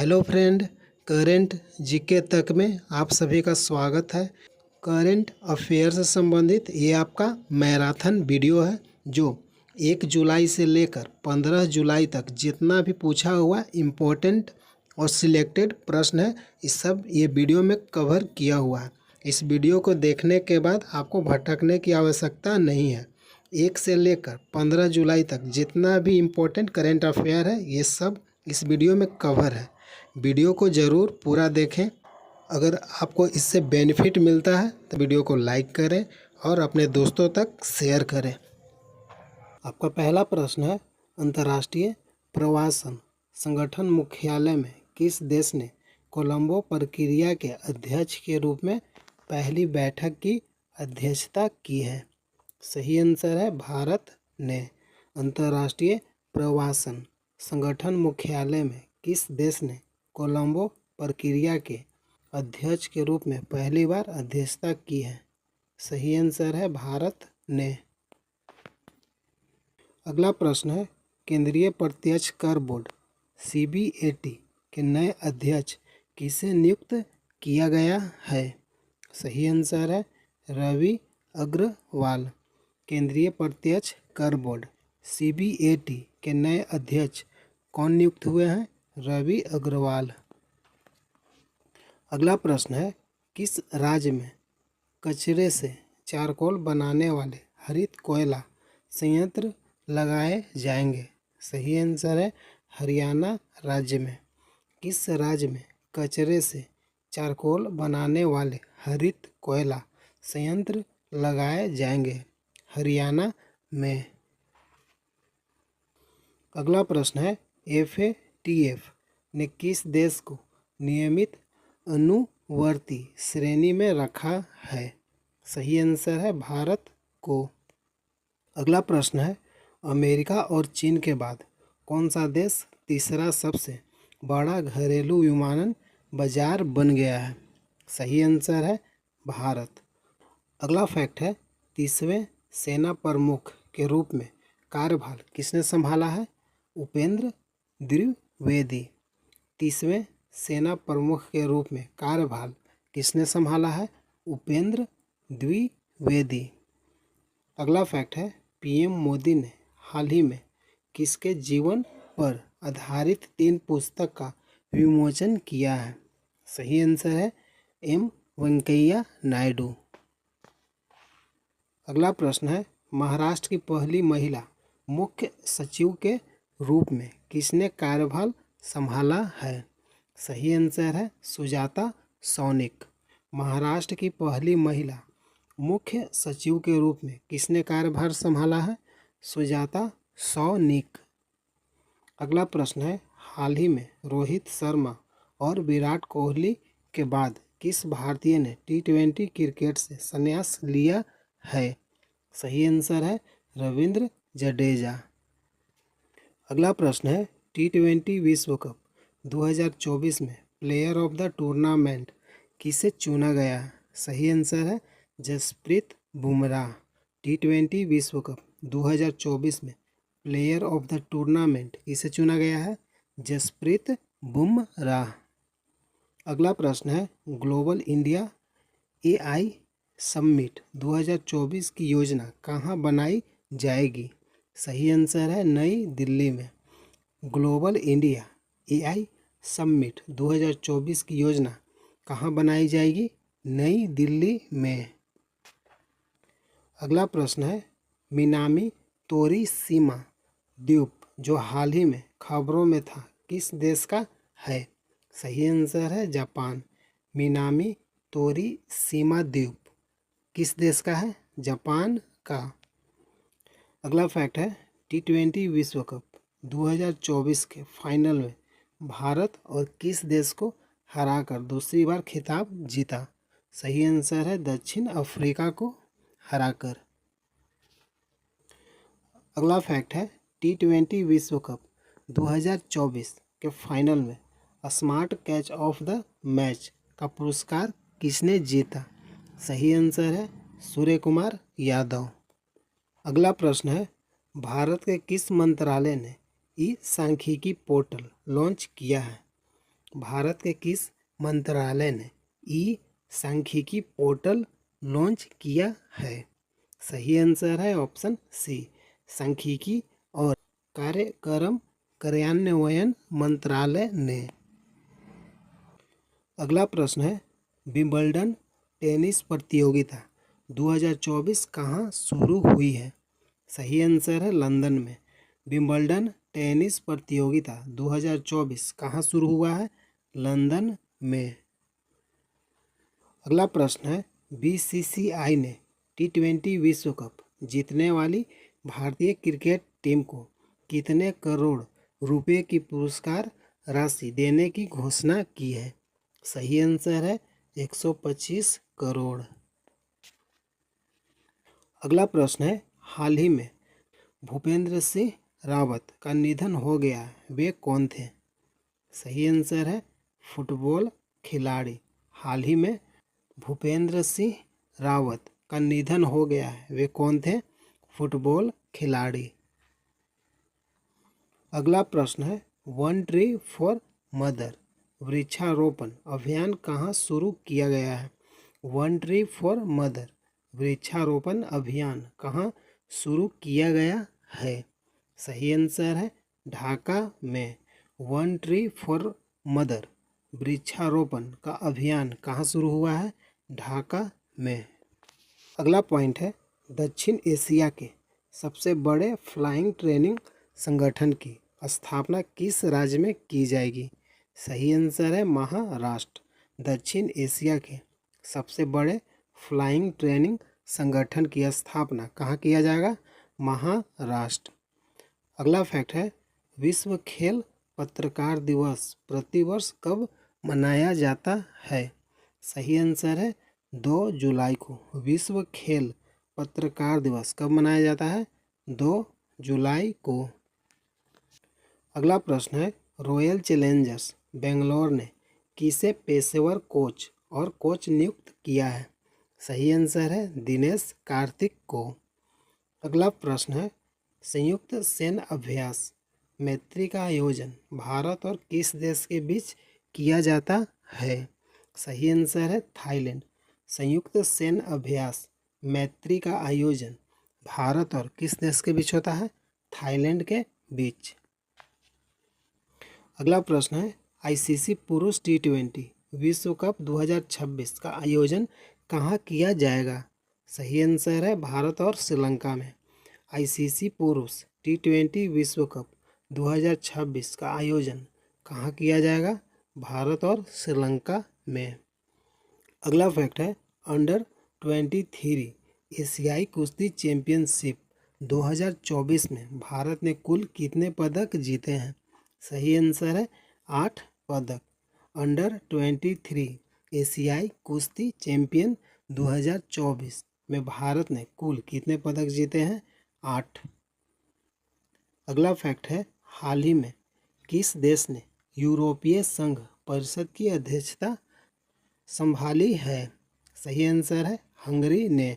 Hello friend, current GK तक में आप सभी का स्वागत है। करेंट अफेयर से संबंधित ये आपका मैराथन वीडियो है जो 1 जुलाई से लेकर 15 जुलाई तक जितना भी पूछा हुआ इम्पोर्टेंट और सिलेक्टेड प्रश्न है इस सब ये वीडियो में कवर किया हुआ है। इस वीडियो को देखने के बाद आपको भटकने की आवश्यकता नहीं है। 1 से लेकर 15 जुलाई तक जितना भी इम्पोर्टेंट करेंट अफेयर है ये सब इस वीडियो में कवर है। वीडियो को ज़रूर पूरा देखें। अगर आपको इससे बेनिफिट मिलता है तो वीडियो को लाइक करें और अपने दोस्तों तक शेयर करें। आपका पहला प्रश्न है, अंतर्राष्ट्रीय प्रवासन संगठन मुख्यालय में किस देश ने कोलंबो प्रक्रिया के अध्यक्ष के रूप में पहली बैठक की अध्यक्षता की है? सही आंसर है भारत ने। अंतर्राष्ट्रीय प्रवासन संगठन मुख्यालय में किस देश ने कोलंबो प्रक्रिया के अध्यक्ष के रूप में पहली बार अध्यक्षता की है? सही आंसर है भारत ने। अगला प्रश्न है, केंद्रीय प्रत्यक्ष कर बोर्ड सीबीएटी के नए अध्यक्ष किसे नियुक्त किया गया है? सही आंसर है रवि अग्रवाल। केंद्रीय प्रत्यक्ष कर बोर्ड सीबीएटी के नए अध्यक्ष कौन नियुक्त हुए हैं? रवि अग्रवाल। अगला प्रश्न है, किस राज्य में कचरे से चारकोल बनाने वाले हरित कोयला संयंत्र लगाए जाएंगे? सही आंसर है हरियाणा राज्य में। किस राज्य में कचरे से चारकोल बनाने वाले हरित कोयला संयंत्र लगाए जाएंगे? हरियाणा में। अगला प्रश्न है, एफएटीएफ ने किस देश को नियमित अनुवर्ती श्रेणी में रखा है? सही आंसर है भारत को। अगला प्रश्न है, अमेरिका और चीन के बाद कौन सा देश तीसरा सबसे बड़ा घरेलू विमानन बाजार बन गया है? सही आंसर है भारत। अगला फैक्ट है, 30वें सेना प्रमुख के रूप में कार्यभार किसने संभाला है? उपेंद्र द्विवेदी। 30वें सेना प्रमुख के रूप में कार्यभार किसने संभाला है? उपेंद्र द्विवेदी। अगला फैक्ट है, पीएम मोदी ने हाल ही में किसके जीवन पर आधारित 3 पुस्तक का विमोचन किया है? सही आंसर है एम वेंकैया नायडू। अगला प्रश्न है, महाराष्ट्र की पहली महिला मुख्य सचिव के रूप में किसने कार्यभार संभाला है? सही आंसर है सुजाता सौनिक। महाराष्ट्र की पहली महिला मुख्य सचिव के रूप में किसने कार्यभार संभाला है? सुजाता सौनिक। अगला प्रश्न है, हाल ही में रोहित शर्मा और विराट कोहली के बाद किस भारतीय ने टी20 क्रिकेट से संन्यास लिया है? सही आंसर है रविंद्र जडेजा। अगला प्रश्न है, टी20 विश्व कप 2024 में प्लेयर ऑफ द टूर्नामेंट किसे चुना गया? सही आंसर है जसप्रीत बुमराह। टी20 विश्व कप 2024 में प्लेयर ऑफ द टूर्नामेंट किसे चुना गया है? जसप्रीत बुमराह। अगला प्रश्न है, ग्लोबल इंडिया एआई समिट 2024 की योजना कहाँ बनाई जाएगी? सही आंसर है नई दिल्ली में। ग्लोबल इंडिया एआई समिट 2024 की योजना कहाँ बनाई जाएगी? नई दिल्ली में। अगला प्रश्न है, मिनामी तोरिसीमा द्वीप जो हाल ही में खबरों में था किस देश का है? सही आंसर है जापान। मिनामी तोरिसीमा द्वीप किस देश का है? जापान का। अगला फैक्ट है, टी20 विश्व कप 2024 के फाइनल में भारत और किस देश को हराकर दूसरी बार खिताब जीता? सही आंसर है दक्षिण अफ्रीका को हराकर। अगला फैक्ट है, टी20 विश्व कप 2024 के फाइनल में smart catch of the match का पुरस्कार किसने जीता? सही आंसर है सूर्य कुमार यादव। अगला प्रश्न है, भारत के किस मंत्रालय ने ई सांख्यिकी पोर्टल लॉन्च किया है? भारत के किस मंत्रालय ने ई सांख्यिकी पोर्टल लॉन्च किया है? सही आंसर है ऑप्शन सी, सांख्यिकी और कार्यक्रम कार्यान्वयन मंत्रालय ने। अगला प्रश्न है, विंबलडन टेनिस प्रतियोगिता 2024 कहाँ शुरू हुई है? सही आंसर है लंदन में। विंबलडन टेनिस प्रतियोगिता 2024 कहाँ शुरू हुआ है? लंदन में। अगला प्रश्न है, बीसीसीआई ने T20 विश्व कप जीतने वाली भारतीय क्रिकेट टीम को कितने करोड़ रुपए की पुरस्कार राशि देने की घोषणा की है? सही आंसर है 125 करोड़। अगला प्रश्न है, हाल ही में भूपेंद्र सिंह रावत का निधन हो गया, वे कौन थे? सही आंसर है फुटबॉल खिलाड़ी। हाल ही में भूपेंद्र सिंह रावत का निधन हो गया है, वे कौन थे? फुटबॉल खिलाड़ी। अगला प्रश्न है, वन ट्री फॉर मदर वृक्षारोपण अभियान कहाँ शुरू किया गया है? वन ट्री फॉर मदर वृक्षारोपण अभियान कहाँ शुरू किया गया है? सही आंसर है ढाका में। वन ट्री फॉर मदर वृक्षारोपण का अभियान कहाँ शुरू हुआ है? ढाका में। अगला पॉइंट है, दक्षिण एशिया के सबसे बड़े फ्लाइंग ट्रेनिंग संगठन की स्थापना किस राज्य में की जाएगी? सही आंसर है महाराष्ट्र। दक्षिण एशिया के सबसे बड़े फ्लाइंग ट्रेनिंग संगठन की स्थापना कहाँ किया जाएगा? महाराष्ट्र। अगला फैक्ट है, विश्व खेल पत्रकार दिवस प्रतिवर्ष कब मनाया जाता है? सही आंसर है 2 जुलाई को। विश्व खेल पत्रकार दिवस कब मनाया जाता है? 2 जुलाई को। अगला प्रश्न है, रॉयल चैलेंजर्स बेंगलोर ने किसे पेशेवर कोच और कोच नियुक्त किया है? सही आंसर है दिनेश कार्तिक को। अगला प्रश्न है, संयुक्त सैन्य अभ्यास मैत्री का आयोजन भारत और किस देश के बीच किया जाता है? सही आंसर है थाईलैंड। संयुक्त सैन्य अभ्यास मैत्री का आयोजन भारत और किस देश के बीच होता है? थाईलैंड के बीच। अगला प्रश्न है, आईसीसी पुरुष T20 विश्व कप 2026 का आयोजन कहाँ किया जाएगा? सही आंसर है भारत और श्रीलंका में। आईसीसी पुरुष T20 विश्व कप 2026 का आयोजन कहाँ किया जाएगा? भारत और श्रीलंका में। अगला फैक्ट है, अंडर 23 एशियाई कुश्ती चैंपियनशिप 2024 में भारत ने कुल कितने पदक जीते हैं? सही आंसर है 8 पदक। अंडर 23 एशियाई कुश्ती चैंपियन 2024 में भारत ने कुल कितने पदक जीते हैं? 8। अगला फैक्ट है, हाल ही में किस देश ने यूरोपीय संघ परिषद की अध्यक्षता संभाली है? सही आंसर है हंगरी ने।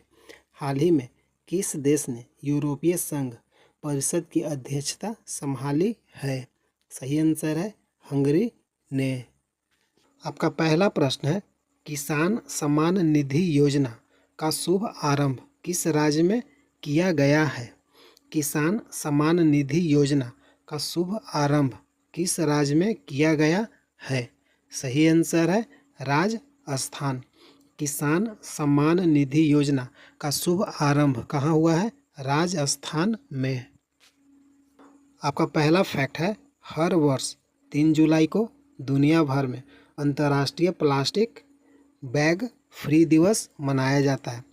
हाल ही में किस देश ने यूरोपीय संघ परिषद की अध्यक्षता संभाली है? सही आंसर है हंगरी ने। आपका पहला प्रश्न है, किसान सम्मान निधि योजना का शुभ आरंभ किस राज्य में किया गया है? किसान सम्मान निधि योजना का शुभ आरंभ किस राज्य में किया गया है? सही आंसर है राजस्थान। किसान सम्मान निधि योजना का शुभ आरंभ कहाँ हुआ है? राजस्थान में। आपका पहला फैक्ट है, हर वर्ष 3 जुलाई को दुनिया भर में अंतर्राष्ट्रीय प्लास्टिक बैग फ्री दिवस मनाया जाता है।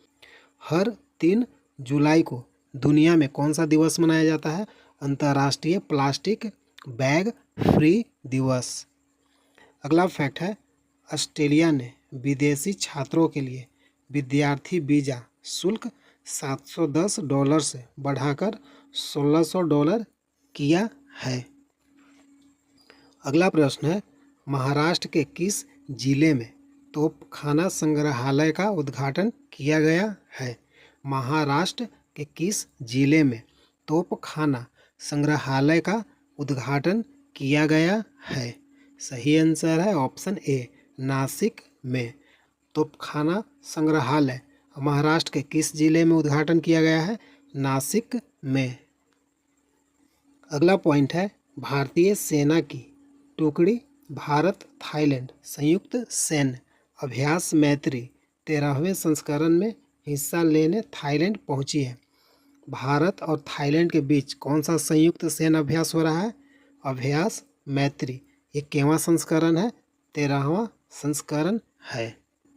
हर 3 जुलाई को दुनिया में कौन सा दिवस मनाया जाता है? अंतर्राष्ट्रीय प्लास्टिक बैग फ्री दिवस। अगला फैक्ट है, ऑस्ट्रेलिया ने विदेशी छात्रों के लिए विद्यार्थी वीज़ा शुल्क $710 से बढ़ाकर $1600 किया है। अगला प्रश्न है, महाराष्ट्र के किस जिले में तोपखाना संग्रहालय का उद्घाटन किया गया है? महाराष्ट्र के किस जिले में तोपखाना संग्रहालय का उद्घाटन किया गया है? सही आंसर है ऑप्शन ए, नासिक में। तोपखाना संग्रहालय महाराष्ट्र के किस जिले में उद्घाटन किया गया है? नासिक में। अगला पॉइंट है, भारतीय सेना की टुकड़ी भारत थाईलैंड संयुक्त सैन्य अभ्यास मैत्री 13वें संस्करण में हिस्सा लेने थाईलैंड पहुंची है। भारत और थाईलैंड के बीच कौन सा संयुक्त सैन्य अभ्यास हो रहा है? अभ्यास मैत्री। ये केवां संस्करण है? 13वां संस्करण है।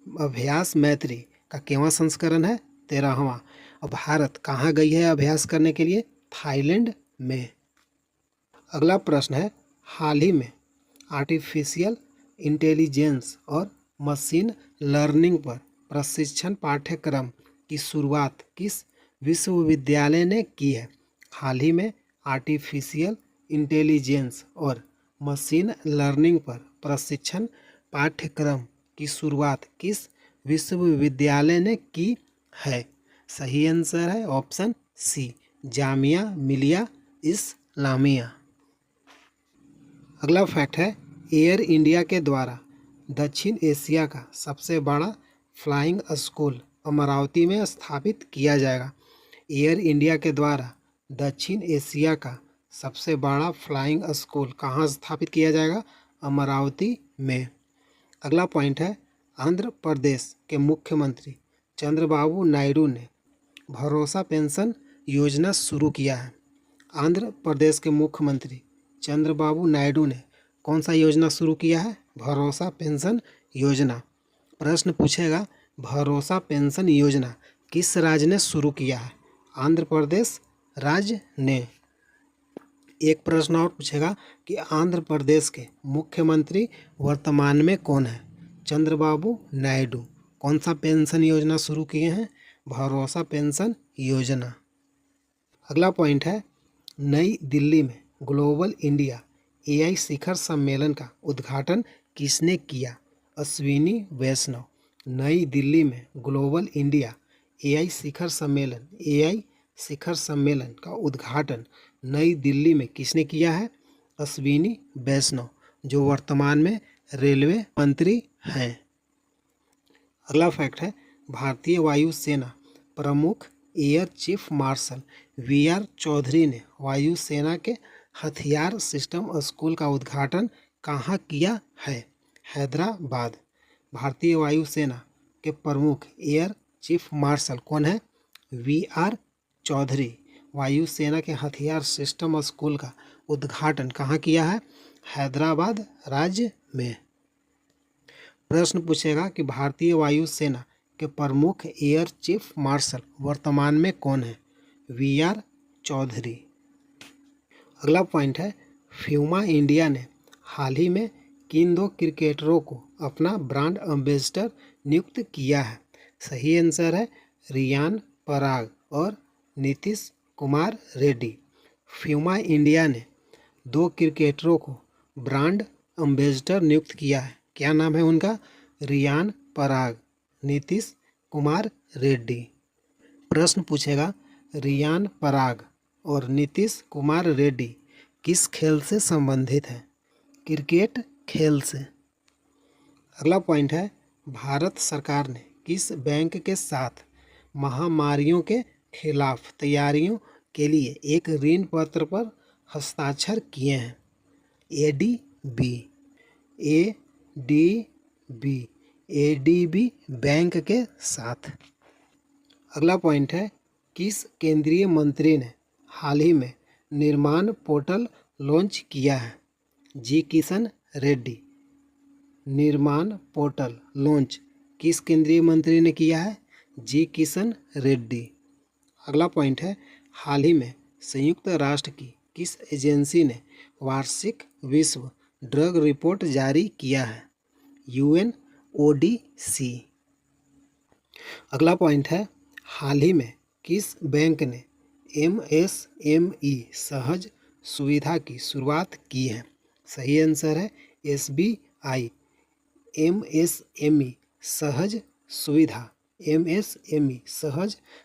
अभ्यास मैत्री का केवां संस्करण है? 13वां। और भारत कहाँ गई है अभ्यास करने के लिए? थाईलैंड में। अगला प्रश्न है, हाल ही में आर्टिफिशियल इंटेलिजेंस और मशीन लर्निंग पर प्रशिक्षण पाठ्यक्रम की शुरुआत किस विश्वविद्यालय ने की है? हाल ही में आर्टिफिशियल इंटेलिजेंस और मशीन लर्निंग पर प्रशिक्षण पाठ्यक्रम की शुरुआत किस विश्वविद्यालय ने की है? सही आंसर है ऑप्शन सी, जामिया मिलिया इस्लामिया। अगला फैक्ट है, एयर इंडिया के द्वारा दक्षिण एशिया का सबसे बड़ा फ्लाइंग स्कूल अमरावती में स्थापित किया जाएगा। एयर इंडिया के द्वारा दक्षिण एशिया का सबसे बड़ा फ्लाइंग स्कूल कहाँ स्थापित किया जाएगा? अमरावती में। अगला पॉइंट है, आंध्र प्रदेश के मुख्यमंत्री चंद्रबाबू नायडू ने भरोसा पेंशन योजना शुरू किया है। आंध्र प्रदेश के मुख्यमंत्री चंद्रबाबू नायडू ने कौन सा योजना शुरू किया है? भरोसा पेंशन योजना। प्रश्न पूछेगा, भरोसा पेंशन योजना किस राज्य ने शुरू किया है? आंध्र प्रदेश राज्य ने। एक प्रश्न और पूछेगा कि आंध्र प्रदेश के मुख्यमंत्री वर्तमान में कौन है? चंद्रबाबू नायडू। कौन सा पेंशन योजना शुरू किए हैं? भरोसा पेंशन योजना। अगला पॉइंट है, नई दिल्ली में ग्लोबल इंडिया एआई शिखर सम्मेलन का उद्घाटन किसने किया? अश्विनी वैष्णव। नई दिल्ली में ग्लोबल इंडिया एआई शिखर सम्मेलन का उद्घाटन नई दिल्ली में किसने किया है? अश्विनी वैष्णव, जो वर्तमान में रेलवे मंत्री हैं। अगला फैक्ट है, भारतीय वायुसेना प्रमुख air chief marshal V R. Chaudhari ने वायुसेना के हथियार सिस्टम स्कूल का उद्घाटन कहाँ किया है? हैदराबाद। भारतीय वायुसेना के प्रमुख एयर चीफ मार्शल कौन है? वी.आर. चौधरी। वायुसेना के हथियार सिस्टम स्कूल का उद्घाटन कहाँ किया है? हैदराबाद राज्य में। प्रश्न पूछेगा कि भारतीय वायुसेना के प्रमुख एयर चीफ मार्शल वर्तमान में कौन है? वी.आर. चौधरी। अगला पॉइंट है, फ्यूमा इंडिया ने हाल ही में किन दो क्रिकेटरों को अपना ब्रांड एम्बेसडर नियुक्त किया है? सही आंसर है रियान पराग और नीतीश कुमार रेड्डी। फ्यूमा इंडिया ने दो क्रिकेटरों को ब्रांड एम्बेसडर नियुक्त किया है। क्या नाम है उनका? रियान पराग, नीतीश कुमार रेड्डी। प्रश्न पूछेगा, रियान पराग और नीतीश कुमार रेड्डी किस खेल से संबंधित हैं? क्रिकेट खेल से। अगला पॉइंट है, भारत सरकार ने किस बैंक के साथ महामारियों के खिलाफ तैयारियों के लिए एक ऋण पत्र पर हस्ताक्षर किए हैं? एडीबी बैंक के साथ। अगला पॉइंट है, किस केंद्रीय मंत्री ने हाल ही में निर्माण पोर्टल लॉन्च किया है? जी किशन रेड्डी। निर्माण पोर्टल लॉन्च किस केंद्रीय मंत्री ने किया है? जी किशन रेड्डी। अगला पॉइंट है, हाल ही में संयुक्त राष्ट्र की किस एजेंसी ने वार्षिक विश्व ड्रग रिपोर्ट जारी किया है? UNODC। अगला पॉइंट है, हाल ही में किस बैंक ने MSME सहज सुविधा की शुरुआत की है? सही आंसर है SBI। MSME सहज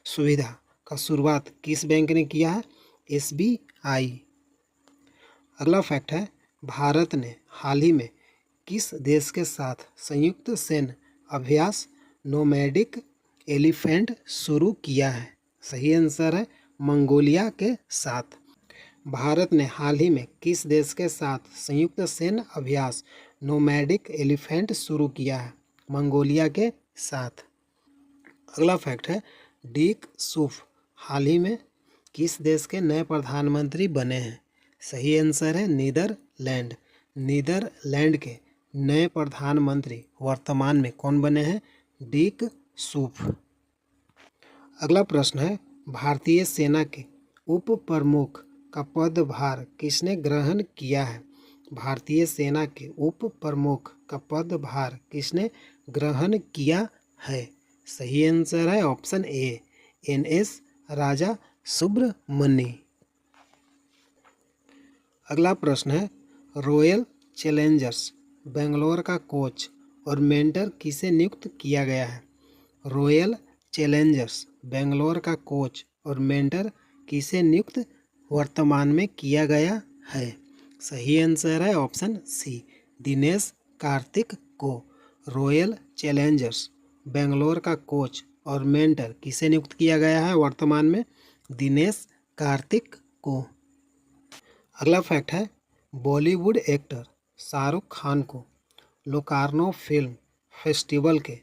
सुविधा का शुरुआत किस बैंक ने किया है? SBI। अगला फैक्ट है, भारत ने हाल ही में किस देश के साथ संयुक्त सैन्य अभ्यास नोमैडिक एलिफेंट शुरू किया है? सही आंसर है मंगोलिया के साथ। भारत ने हाल ही में किस देश के साथ संयुक्त सैन्य अभ्यास नोमैडिक एलिफेंट शुरू किया है? मंगोलिया के साथ। अगला फैक्ट है डिक सूफ हाल ही में किस देश के नए प्रधानमंत्री बने हैं? सही आंसर है नीदरलैंड। नीदरलैंड के नए प्रधानमंत्री वर्तमान में कौन बने हैं? डिक सूफ। अगला प्रश्न है भारतीय सेना के उप प्रमुख का पदभार किसने ग्रहण किया है? भारतीय सेना के उप प्रमुख का पदभार किसने ग्रहण किया है? सही आंसर है ऑप्शन ए NS राजा सुब्रमण्य। अगला प्रश्न है रॉयल चैलेंजर्स बेंगलोर का कोच और मेंटर किसे नियुक्त किया गया है? रॉयल चैलेंजर्स बेंगलोर का कोच और मेंटर किसे नियुक्त वर्तमान में किया गया है? सही आंसर है ऑप्शन सी दिनेश कार्तिक को। रॉयल चैलेंजर्स बेंगलोर का कोच और मेंटर किसे नियुक्त किया गया है वर्तमान में? दिनेश कार्तिक को। अगला फैक्ट है बॉलीवुड एक्टर शाहरुख खान को लोकार्नो फिल्म फेस्टिवल के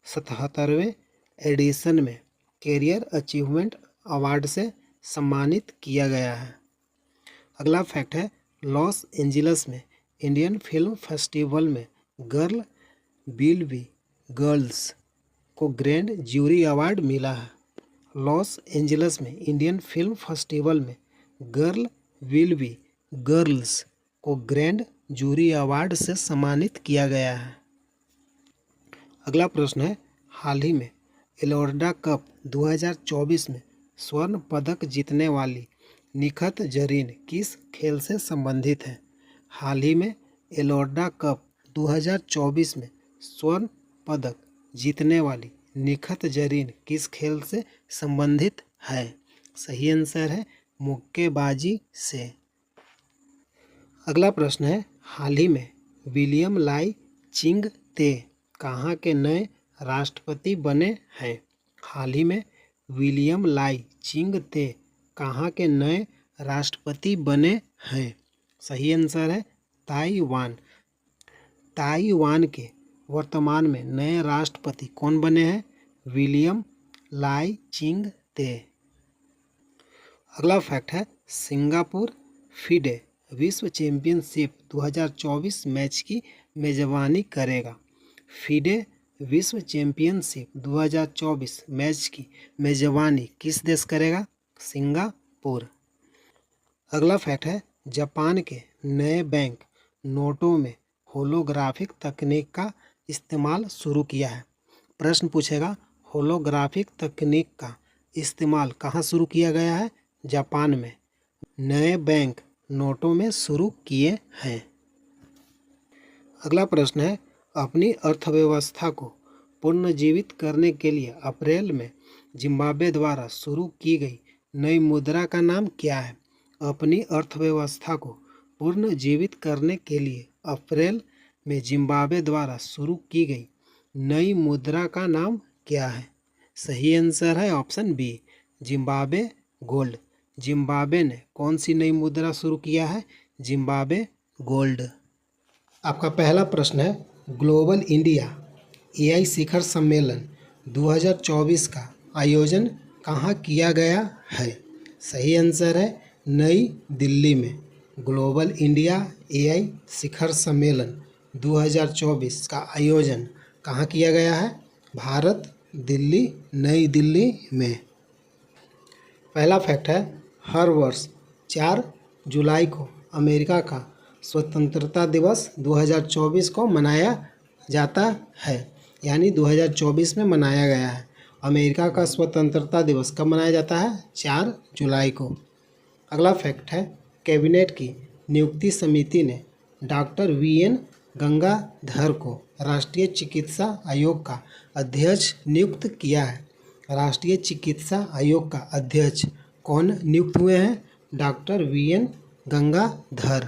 77वें एडिशन में कैरियर अचीवमेंट अवार्ड से सम्मानित किया गया है। अगला फैक्ट है लॉस एंजिल्स में इंडियन फिल्म फेस्टिवल में गर्ल विल बी गर्ल्स को ग्रैंड जूरी अवार्ड मिला है। लॉस एंजिल्स में इंडियन फिल्म फेस्टिवल में गर्ल विल बी गर्ल्स को ग्रैंड जूरी अवार्ड से सम्मानित किया गया है। अगला प्रश्न है हाल ही में एलोर्डा कप 2024 में स्वर्ण पदक जीतने वाली निखत जरीन किस खेल से संबंधित है? हाल ही में एलोर्डा कप 2024 में स्वर्ण पदक जीतने वाली निखत जरीन किस खेल से संबंधित है? सही आंसर है मुक्केबाजी से। अगला प्रश्न है हाल ही में विलियम लाई चिंग ते कहाँ के नए राष्ट्रपति बने हैं? हाल ही में विलियम लाई चिंग ते कहाँ के नए राष्ट्रपति बने हैं? सही आंसर है ताइवान। ताइवान के वर्तमान में नए राष्ट्रपति कौन बने हैं? विलियम लाई चिंग ते। अगला फैक्ट है सिंगापुर फीडे विश्व चैंपियनशिप 2024 मैच की मेजबानी करेगा। फीडे विश्व चैंपियनशिप 2024 मैच की मेजबानी किस देश करेगा? सिंगापुर। अगला फैक्ट है जापान के नए बैंक नोटों में होलोग्राफिक तकनीक का इस्तेमाल शुरू किया है। प्रश्न पूछेगा होलोग्राफिक तकनीक का इस्तेमाल कहाँ शुरू किया गया है? जापान में नए बैंक नोटों में शुरू किए हैं। अगला प्रश्न है अपनी अर्थव्यवस्था को पुनर्जीवित करने के लिए अप्रैल में जिम्बाब्वे द्वारा शुरू की गई नई मुद्रा का नाम क्या है? अपनी अर्थव्यवस्था को पुनर्जीवित करने के लिए अप्रैल में जिम्बाब्वे द्वारा शुरू की गई नई मुद्रा का नाम क्या है? सही आंसर है option B Zimbabwe gold. Zimbabwe ने कौन सी नई मुद्रा शुरू किया है? Zimbabwe gold. आपका पहला प्रश्न है ग्लोबल इंडिया AI शिखर सम्मेलन 2024 का आयोजन कहाँ किया गया है? सही आंसर है नई दिल्ली में। ग्लोबल इंडिया AI शिखर सम्मेलन 2024 का आयोजन कहाँ किया गया है? भारत दिल्ली नई दिल्ली में। पहला फैक्ट है हर वर्ष 4 जुलाई को अमेरिका का स्वतंत्रता दिवस 2024 को मनाया जाता है, यानी 2024 में मनाया गया है। अमेरिका का स्वतंत्रता दिवस कब मनाया जाता है? 4 जुलाई को। अगला फैक्ट है कैबिनेट की नियुक्ति समिति ने डॉक्टर VN गंगाधर को राष्ट्रीय चिकित्सा आयोग का अध्यक्ष नियुक्त किया है। राष्ट्रीय चिकित्सा आयोग का अध्यक्ष कौन नियुक्त हुए हैं? Doctor VN Gangadhar.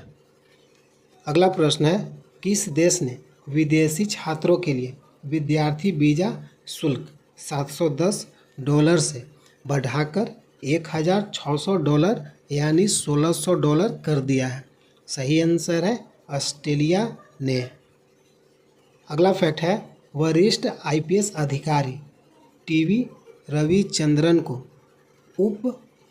अगला प्रश्न है किस देश ने विदेशी छात्रों के लिए विद्यार्थी वीज़ा शुल्क $710 से बढ़ाकर $1,600 यानी $1,600 कर दिया है? सही आंसर है ऑस्ट्रेलिया ने। अगला फैक्ट है, वरिष्ठ आईपीएस अधिकारी टीवी रविचंद्रन को उप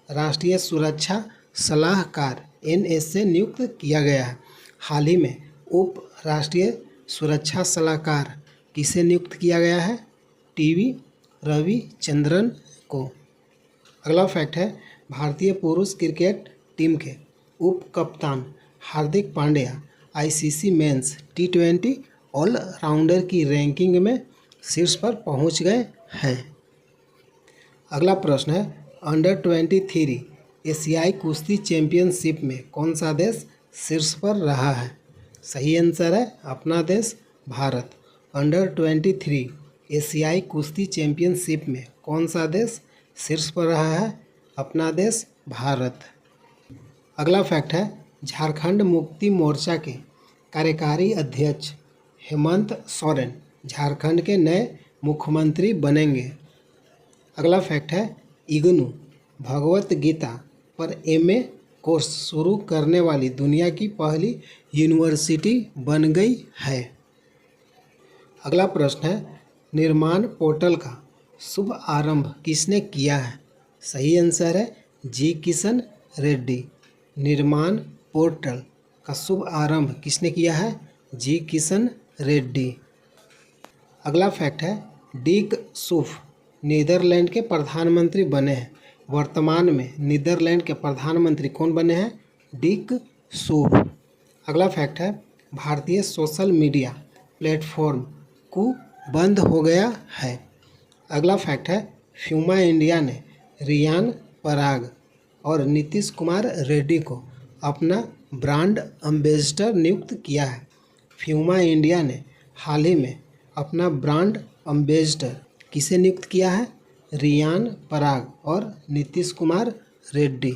राष्ट्रीय सुरक्षा सलाहकार एनएस से नियुक्त किया गया है। हाल ही में उप राष्ट्रीय सुरक्षा सलाहकार किसे नियुक्त किया गया है? टीवी रविचंद्रन को। अगला फैक्ट है, भारतीय पुरुष क्रिकेट टीम के उप कप्तान हार्दिक पांड्या आईसीसी मेंस टी20 ऑलराउंडर की रैंकिंग में शीर्ष पर पहुंच गए हैं। अगला प्रश्न है, अंडर-23 एशियाई कुश्ती चैंपियनशिप में कौन सा देश शीर्ष पर रहा है? सही आंसर है अपना देश भारत। अंडर-23 एशियाई कुश्ती चैंपियनशिप में कौन सा देश शीर्ष पर रहा है? अपना देश भारत। अगला फैक्ट है, झारखंड मुक्ति मोर्चा के कार्यकारी अध्यक्ष हेमंत सोरेन झारखंड के नए मुख्यमंत्री बनेंगे। अगला फैक्ट है, इग्नू भगवत गीता पर एमए कोर्स शुरू करने वाली दुनिया की पहली यूनिवर्सिटी बन गई है। अगला प्रश्न है, निर्माण पोर्टल का शुभ आरंभ किसने किया है? सही आंसर है जी किशन रेड्डी। निर्माण पोर्टल का शुभ आरंभ किसने किया है? जी किशन रेड्डी। अगला फैक्ट है, डिक सूफ नीदरलैंड के प्रधानमंत्री बने हैं। वर्तमान में नीदरलैंड के प्रधानमंत्री कौन बने हैं? डिक सूफ। अगला फैक्ट है, भारतीय सोशल मीडिया प्लेटफॉर्म को बंद हो गया है। अगला फैक्ट है, फ्यूमा इंडिया ने रियान पराग और नीतीश कुमार रेड्डी को अपना ब्रांड एम्बेसडर नियुक्त किया है। फ्यूमा इंडिया ने हाल ही में अपना ब्रांड एम्बेसडर किसे नियुक्त किया है? रियान पराग और नीतीश कुमार रेड्डी।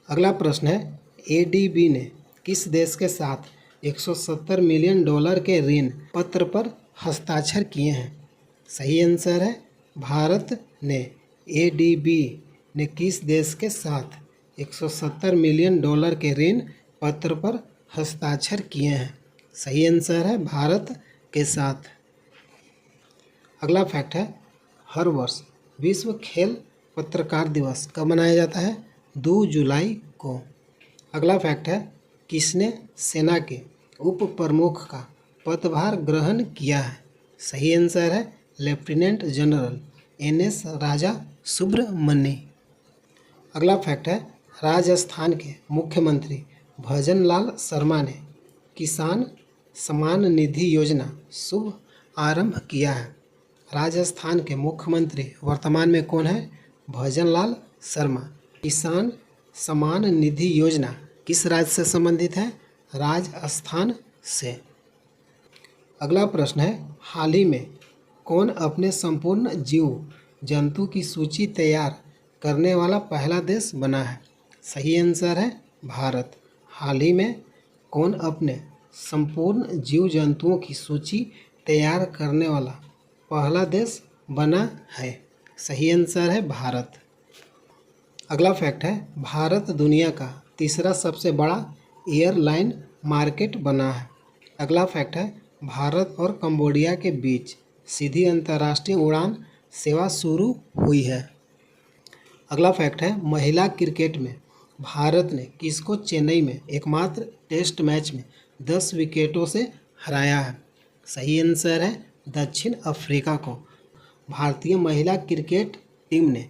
अगला प्रश्न है, एडीबी ने किस देश के साथ $170 मिलियन के ऋण पत्र पर हस्ताक्षर किए हैं? सही आंसर है भारत ने। एडीबी ने किस देश के साथ $170 मिलियन के ऋण पत्र पर हस्ताक्षर किए हैं? सही आंसर है भारत के साथ। अगला फैक्ट है, हर वर्ष विश्व खेल पत्रकार दिवस कब मनाया जाता है? 2 जुलाई को। अगला फैक्ट है, किसने सेना के उप प्रमुख का पदभार ग्रहण किया है? सही आंसर है लेफ्टिनेंट जनरल एनएस राजा सुब्रमण्य। अगला फैक्ट है, राजस्थान के मुख्यमंत्री भजन लाल शर्मा ने किसान सम्मान निधि योजना शुभ आरंभ किया है। राजस्थान के मुख्यमंत्री वर्तमान में कौन है? भजन लाल शर्मा। किसान सम्मान निधि योजना किस राज्य से संबंधित है? राजस्थान से। अगला प्रश्न है, हाल ही में कौन अपने संपूर्ण जीव जंतु की सूची तैयार करने वाला पहला देश बना है? सही आंसर है भारत। हाल ही में कौन अपने संपूर्ण जीव जंतुओं की सूची तैयार करने वाला पहला देश बना है? सही आंसर है भारत। अगला फैक्ट है, भारत दुनिया का तीसरा सबसे बड़ा एयरलाइन मार्केट बना है। अगला फैक्ट है, भारत और कंबोडिया के बीच सीधी अंतर्राष्ट्रीय उड़ान सेवा शुरू हुई है। अगला फैक्ट है, महिला क्रिकेट में भारत ने किसको चेन्नई में एकमात्र टेस्ट मैच में 10 विकेटों से हराया है? सही आंसर है दक्षिण अफ्रीका को। भारतीय महिला क्रिकेट टीम ने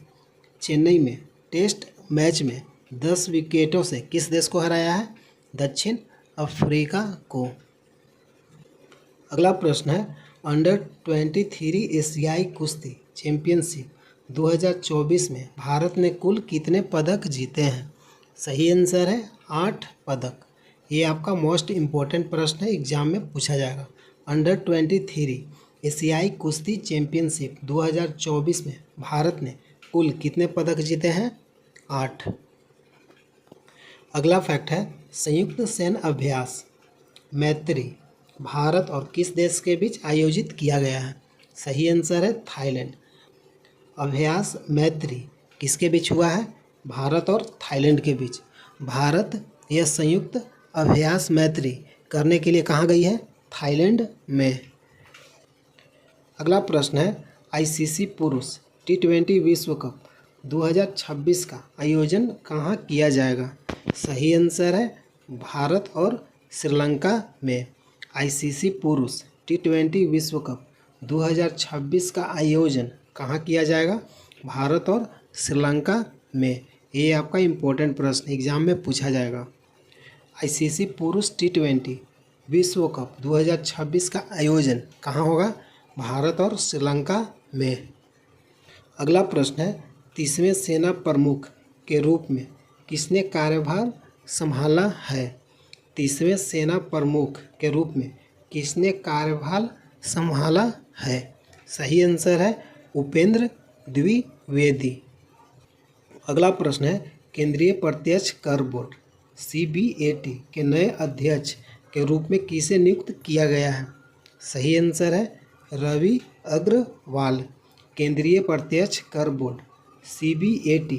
चेन्नई में टेस्ट मैच में 10 विकेटों से किस देश को हराया है? दक्षिण अफ्रीका को। अगला प्रश्न है, अंडर-23 एशियाई कुश्ती चैंपियनशिप 2024 में भारत ने कुल कितने पदक जीते हैं? सही आंसर है 8 पदक। ये आपका मोस्ट इम्पोर्टेंट प्रश्न है, एग्जाम में पूछा जाएगा। अंडर-23 एशियाई कुश्ती चैंपियनशिप 2024 में भारत ने कुल कितने पदक जीते हैं? 8। अगला फैक्ट है, संयुक्त सैन्य अभ्यास मैत्री भारत और किस देश के बीच आयोजित किया गया है? सही आंसर है थाईलैंड। अभ्यास मैत्री किसके बीच हुआ है? भारत और थाईलैंड के बीच। भारत यह संयुक्त अभ्यास मैत्री करने के लिए कहाँ गई है? थाईलैंड में। अगला प्रश्न है आईसीसी पुरुष T20 विश्व कप 2026 का आयोजन कहाँ किया जाएगा? सही आंसर है भारत और श्रीलंका में। आईसीसी पुरुष T20 विश्व कप 2026 का आयोजन कहाँ किया जाएगा? भारत और श्रीलंका में। ये आपका इम्पोर्टेंट प्रश्न एग्जाम में पूछा जाएगा। आईसीसी पुरुष T20 विश्व कप 2026 का आयोजन कहाँ होगा? भारत और श्रीलंका में। अगला प्रश्न है 30वें सेना प्रमुख के रूप में किसने कार्यभार संभाला है? 30वें सेना प्रमुख के रूप में किसने कार्यभार संभाला है? सही आंसर है उपेंद्र द्विवेदी। अगला प्रश्न है केंद्रीय प्रत्यक्ष कर बोर्ड CBAT के नए अध्यक्ष के रूप में किसे नियुक्त किया गया है? सही आंसर है रवि अग्रवाल। केंद्रीय प्रत्यक्ष कर बोर्ड CBAT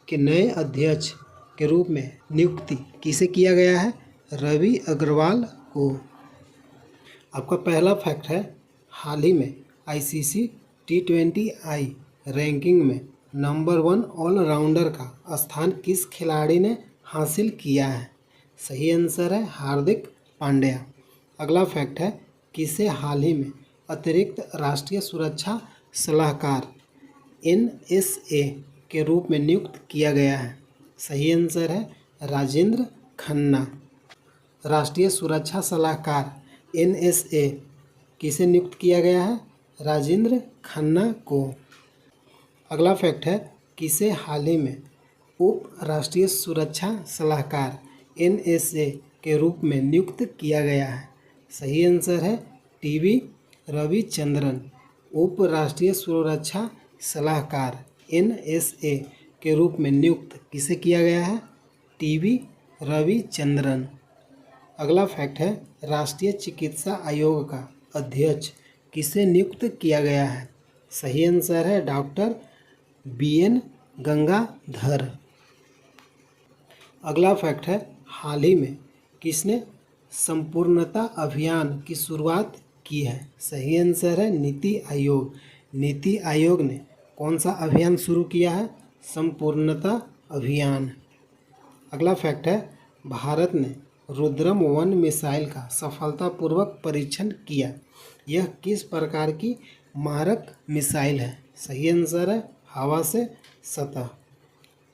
के नए अध्यक्ष के रूप में नियुक्ति किसे किया गया है? रवि अग्रवाल को। आपका पहला फैक्ट है हाल ही में ICC T20I रैंकिंग में नंबर 1 ऑलराउंडर का स्थान किस खिलाड़ी ने हासिल किया है? सही आंसर है हार्दिक पांड्या। अगला फैक्ट है किसे हाल ही में अतिरिक्त राष्ट्रीय सुरक्षा सलाहकार NSA के रूप में नियुक्त किया गया है? सही आंसर है राजेंद्र खन्ना। राष्ट्रीय सुरक्षा सलाहकार NSA किसे नियुक्त किया गया है? राजेंद्र खन्ना को। अगला फैक्ट है किसे हाल ही में उप राष्ट्रीय सुरक्षा सलाहकार NSA के रूप में नियुक्त किया गया है? सही आंसर है TB रविचंद्रन। उप राष्ट्रीय सुरक्षा सलाहकार NSA के रूप में नियुक्त किसे किया गया है? TB रविचंद्रन। अगला फैक्ट है राष्ट्रीय चिकित्सा आयोग का अध्यक्ष किसे नियुक्त किया गया है? सही आंसर है डॉक्टर BN गंगाधर। अगला फैक्ट है हाल ही में किसने संपूर्णता अभियान की शुरुआत की है? सही आंसर है नीति आयोग। नीति आयोग ने कौन सा अभियान शुरू किया है? संपूर्णता अभियान। अगला फैक्ट है भारत ने रुद्रम 1 मिसाइल का सफलतापूर्वक परीक्षण किया। यह किस प्रकार की मारक मिसाइल है? सही आंसर है हवा से सतह।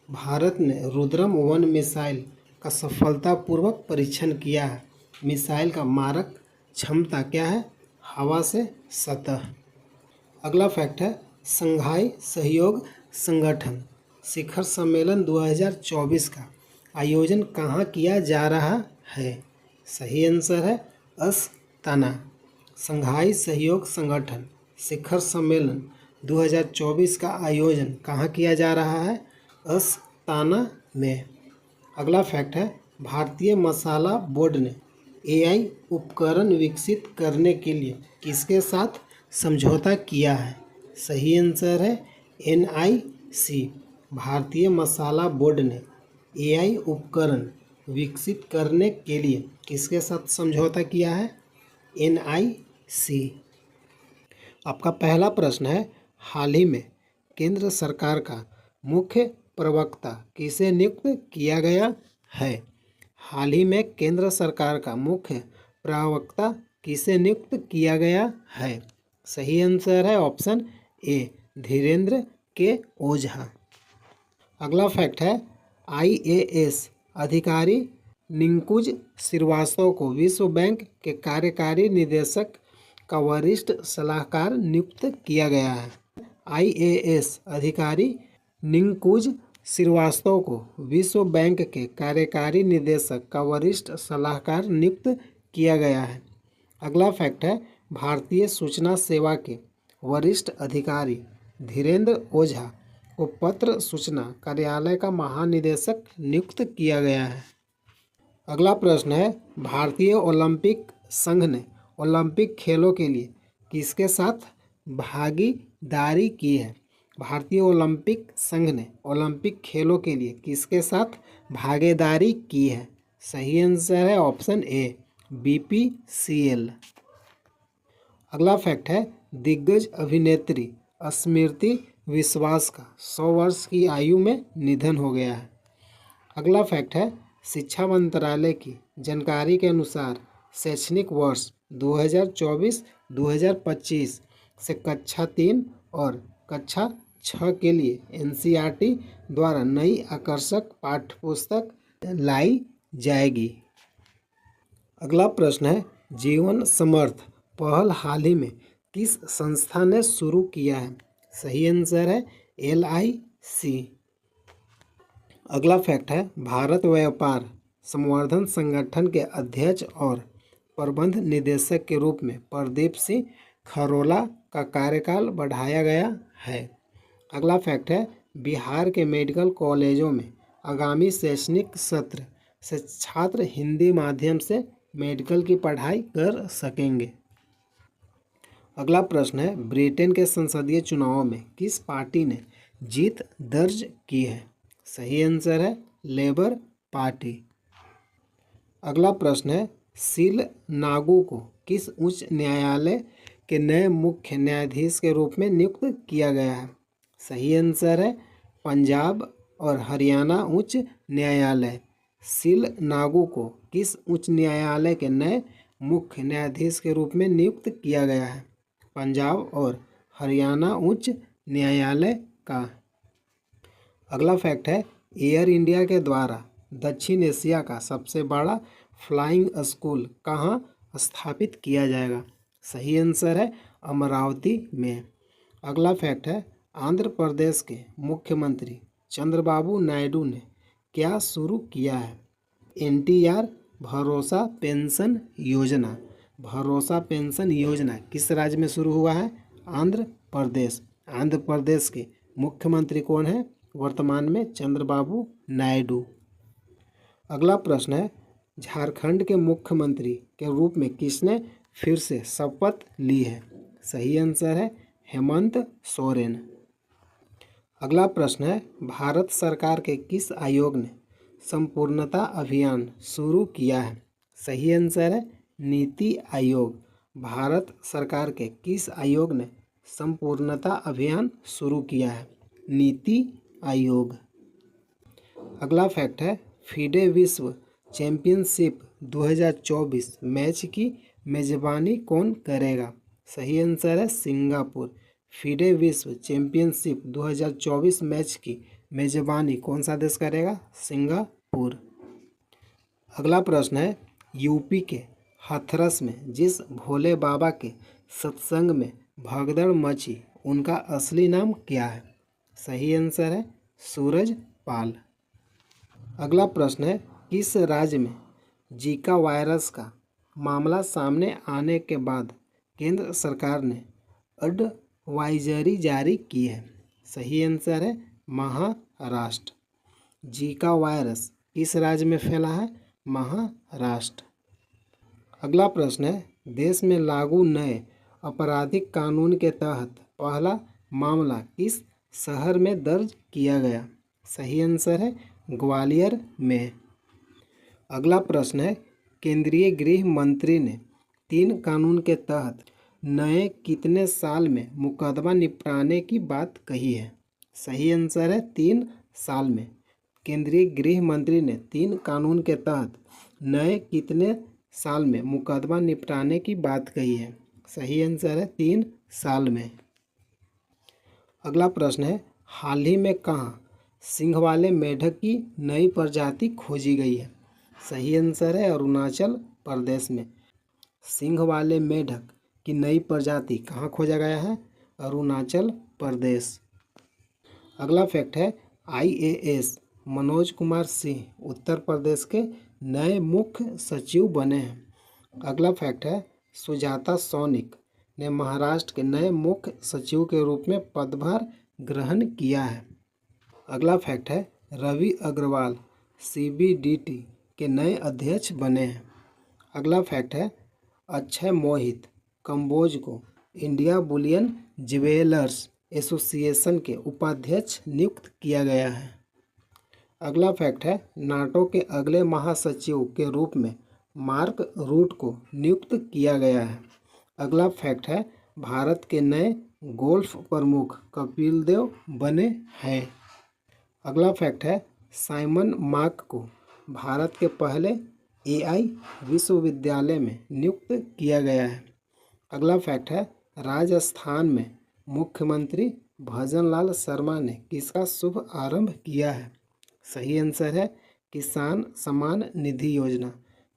भारत ने रुद्रम 1 मिसाइल का सफलतापूर्वक परीक्षण किया है। मिसाइल का मारक क्षमता क्या है? हवा से सतह। अगला फैक्ट है शंघाई सहयोग संगठन शिखर सम्मेलन 2024 का आयोजन कहाँ किया जा रहा है? सही आंसर है अस्ताना। शंघाई सहयोग संगठन शिखर सम्मेलन 2024 का आयोजन कहाँ किया जा रहा है? अस्ताना में। अगला फैक्ट है भारतीय मसाला बोर्ड ने AI उपकरण विकसित करने के लिए किसके साथ समझौता किया है? सही आंसर है NIC। भारतीय मसाला बोर्ड ने AI उपकरण विकसित करने के लिए किसके साथ समझौता किया है? NIC। आपका पहला प्रश्न है हाल ही में केंद्र सरकार का मुख्य प्रवक्ता किसे नियुक्त किया गया है? हाल ही में केंद्र सरकार का मुख्य प्रवक्ता किसे नियुक्त किया गया है? सही आंसर है ऑप्शन A धीरेन्द्र के ओझा। अगला फैक्ट है IAS अधिकारी निकुंज श्रीवास्तव को विश्व बैंक के कार्यकारी निदेशक का वरिष्ठ सलाहकार नियुक्त किया गया है। IAS अधिकारी निकुंज श्रीवास्तव को विश्व बैंक के कार्यकारी निदेशक का वरिष्ठ सलाहकार नियुक्त किया गया है। अगला फैक्ट है भारतीय सूचना सेवा के वरिष्ठ अधिकारी धीरेन्द्र ओझा को पत्र सूचना कार्यालय का महानिदेशक नियुक्त किया गया है। अगला प्रश्न है, भारतीय ओलंपिक संघ ने ओलंपिक खेलों के लिए किसके साथ भागीदारी की है? भारतीय ओलंपिक संघ ने ओलंपिक खेलों के लिए किसके साथ भागीदारी की है? सही आंसर है ऑप्शन ए, BPCL। अगला फैक्ट है, दिग्गज अभिनेत्री स्मृति विश्वास का 100 वर्ष की आयु में निधन हो गया है। अगला फैक्ट है, शिक्षा मंत्रालय की जानकारी के अनुसार शैक्षणिक वर्ष 2024-2025 से कक्षा 3 और कक्षा 6 के लिए NCERT द्वारा नई आकर्षक पाठ्यपुस्तक लाई जाएगी। अगला प्रश्न है, जीवन समर्थ पहल हाल ही में किस संस्था ने शुरू किया है? सही आंसर है LIC। अगला फैक्ट है, भारत व्यापार संवर्धन संगठन के अध्यक्ष और प्रबंध निदेशक के रूप में प्रदीप सिंह खरोला का कार्यकाल बढ़ाया गया है। अगला फैक्ट है, बिहार के मेडिकल कॉलेजों में आगामी शैक्षणिक सत्र से छात्र हिंदी माध्यम से मेडिकल की पढ़ाई कर सकेंगे। अगला प्रश्न है, ब्रिटेन के संसदीय चुनावों में किस पार्टी ने जीत दर्ज की है? सही आंसर है लेबर पार्टी। अगला प्रश्न है, सील नागू को किस उच्च न्यायालय के नए मुख्य न्यायाधीश के रूप में नियुक्त किया गया है? सही आंसर है पंजाब और हरियाणा उच्च न्यायालय। सील नागू को किस उच्च न्यायालय के नए मुख्य न्यायाधीश के रूप में नियुक्त किया गया है? पंजाब और हरियाणा उच्च न्यायालय का। अगला फैक्ट है, एयर इंडिया के द्वारा दक्षिण एशिया का सबसे बड़ा फ्लाइंग स्कूल कहाँ स्थापित किया जाएगा? सही आंसर है अमरावती में। अगला फैक्ट है, आंध्र प्रदेश के मुख्यमंत्री चंद्रबाबू नायडू ने क्या शुरू किया है? NTR भरोसा पेंशन योजना। भरोसा पेंशन योजना किस राज्य में शुरू हुआ है? आंध्र प्रदेश। आंध्र प्रदेश के मुख्यमंत्री कौन है वर्तमान में? चंद्रबाबू नायडू। अगला प्रश्न है, झारखंड के मुख्यमंत्री के रूप में किसने फिर से शपथ ली है? सही आंसर है हेमंत सोरेन। अगला प्रश्न है, भारत सरकार के किस आयोग ने संपूर्णता अभियान शुरू किया है? सही आंसर है नीति आयोग। भारत सरकार के किस आयोग ने संपूर्णता अभियान शुरू किया है? नीति आयोग। अगला फैक्ट है, फीडे विश्व चैंपियनशिप 2024 मैच की मेजबानी कौन करेगा? सही आंसर है सिंगापुर। फीडे विश्व चैंपियनशिप 2024 मैच की मेजबानी कौन सा देश करेगा? सिंगापुर। अगला प्रश्न है, यूपी के हाथरस में जिस भोले बाबा के सत्संग में भगदड़ मची उनका असली नाम क्या है? सही आंसर है सूरज पाल। अगला प्रश्न है, किस राज्य में जीका वायरस का मामला सामने आने के बाद केंद्र सरकार ने एडवाइजरी जारी की है? सही आंसर है महाराष्ट्र। जीका वायरस किस राज्य में फैला है? महाराष्ट्र। अगला प्रश्न है, देश में लागू नए आपराधिक कानून के तहत पहला मामला किस शहर में दर्ज किया गया? सही आंसर है ग्वालियर में। अगला प्रश्न है, केंद्रीय गृह मंत्री ने 3 कानून के तहत नए कितने साल में मुकदमा निपटाने की बात कही है? सही आंसर है 3 साल में। केंद्रीय गृह मंत्री ने 3 कानून के तहत नए कितने साल में मुकदमा निपटाने की बात कही है? सही आंसर है 3 साल में। अगला प्रश्न है, हाल ही में कहाँ सिंह वाले मेढक की नई प्रजाति खोजी गई है? सही आंसर है अरुणाचल प्रदेश में। सिंह वाले मेढक की नई प्रजाति कहाँ खोजा गया है? अरुणाचल प्रदेश। अगला फैक्ट है, IAS मनोज कुमार सिंह उत्तर प्रदेश के नए मुख्य सचिव बने हैं। अगला फैक्ट है, सुजाता सौनिक ने महाराष्ट्र के नए मुख्य सचिव के रूप में पदभार ग्रहण किया है। अगला फैक्ट है, रवि अग्रवाल CBDT के नए अध्यक्ष बने हैं। अगला फैक्ट है, अक्षय मोहित कंबोज को इंडिया बुलियन ज्वेलर्स एसोसिएशन के उपाध्यक्ष नियुक्त किया गया है। अगला फैक्ट है, नाटो के अगले महासचिव के रूप में मार्क रूट को नियुक्त किया गया है। अगला फैक्ट है, भारत के नए गोल्फ प्रमुख कपिल देव बने हैं। अगला फैक्ट है, साइमन मार्क को भारत के पहले एआई विश्वविद्यालय में नियुक्त किया गया है। अगला फैक्ट है, राजस्थान में मुख्यमंत्री भजनलाल शर्मा ने किसका शुभ आरंभ किया है? सही आंसर है किसान सम्मान निधि योजना।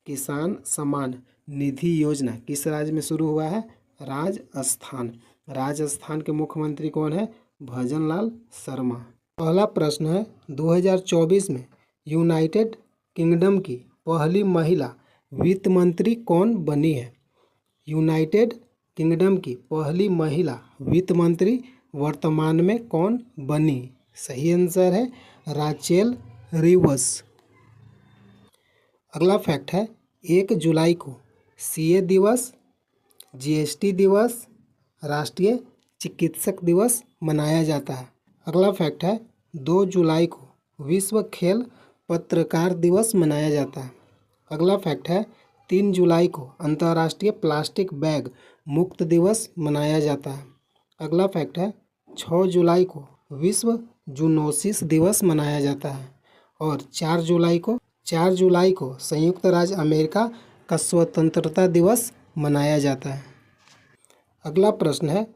किसान सम्मान निधि योजना किस राज्य में शुरू हुआ है? राजस्थान। राजस्थान के मुख्यमंत्री कौन है? भजनलाल शर्मा। पहला प्रश्न है, 2024 में यूनाइटेड किंगडम की पहली महिला वित्त मंत्री कौन बनी है? यूनाइटेड किंगडम की पहली महिला वित्त मंत्री वर्तमान में कौन बनी? सही आंसर है राचेल रिवस। अगला फैक्ट है, 1 जुलाई को सीए दिवस, जीएसटी दिवस, राष्ट्रीय चिकित्सक दिवस मनाया जाता है। अगला फैक्ट है, 2 जुलाई को विश्व खेल पत्रकार दिवस मनाया जाता है। अगला फैक्ट है, 3 जुलाई को अंतर्राष्ट्रीय प्लास्टिक बैग मुक्त दिवस मनाया जाता है। अगला फैक्ट है, 6 जुलाई को विश्व जूनोसिस दिवस मनाया जाता है। और 4 जुलाई को संयुक्त राज्य अमेरिका का स्वतंत्रता दिवस मनाया जाता है। अगला प्रश्न है,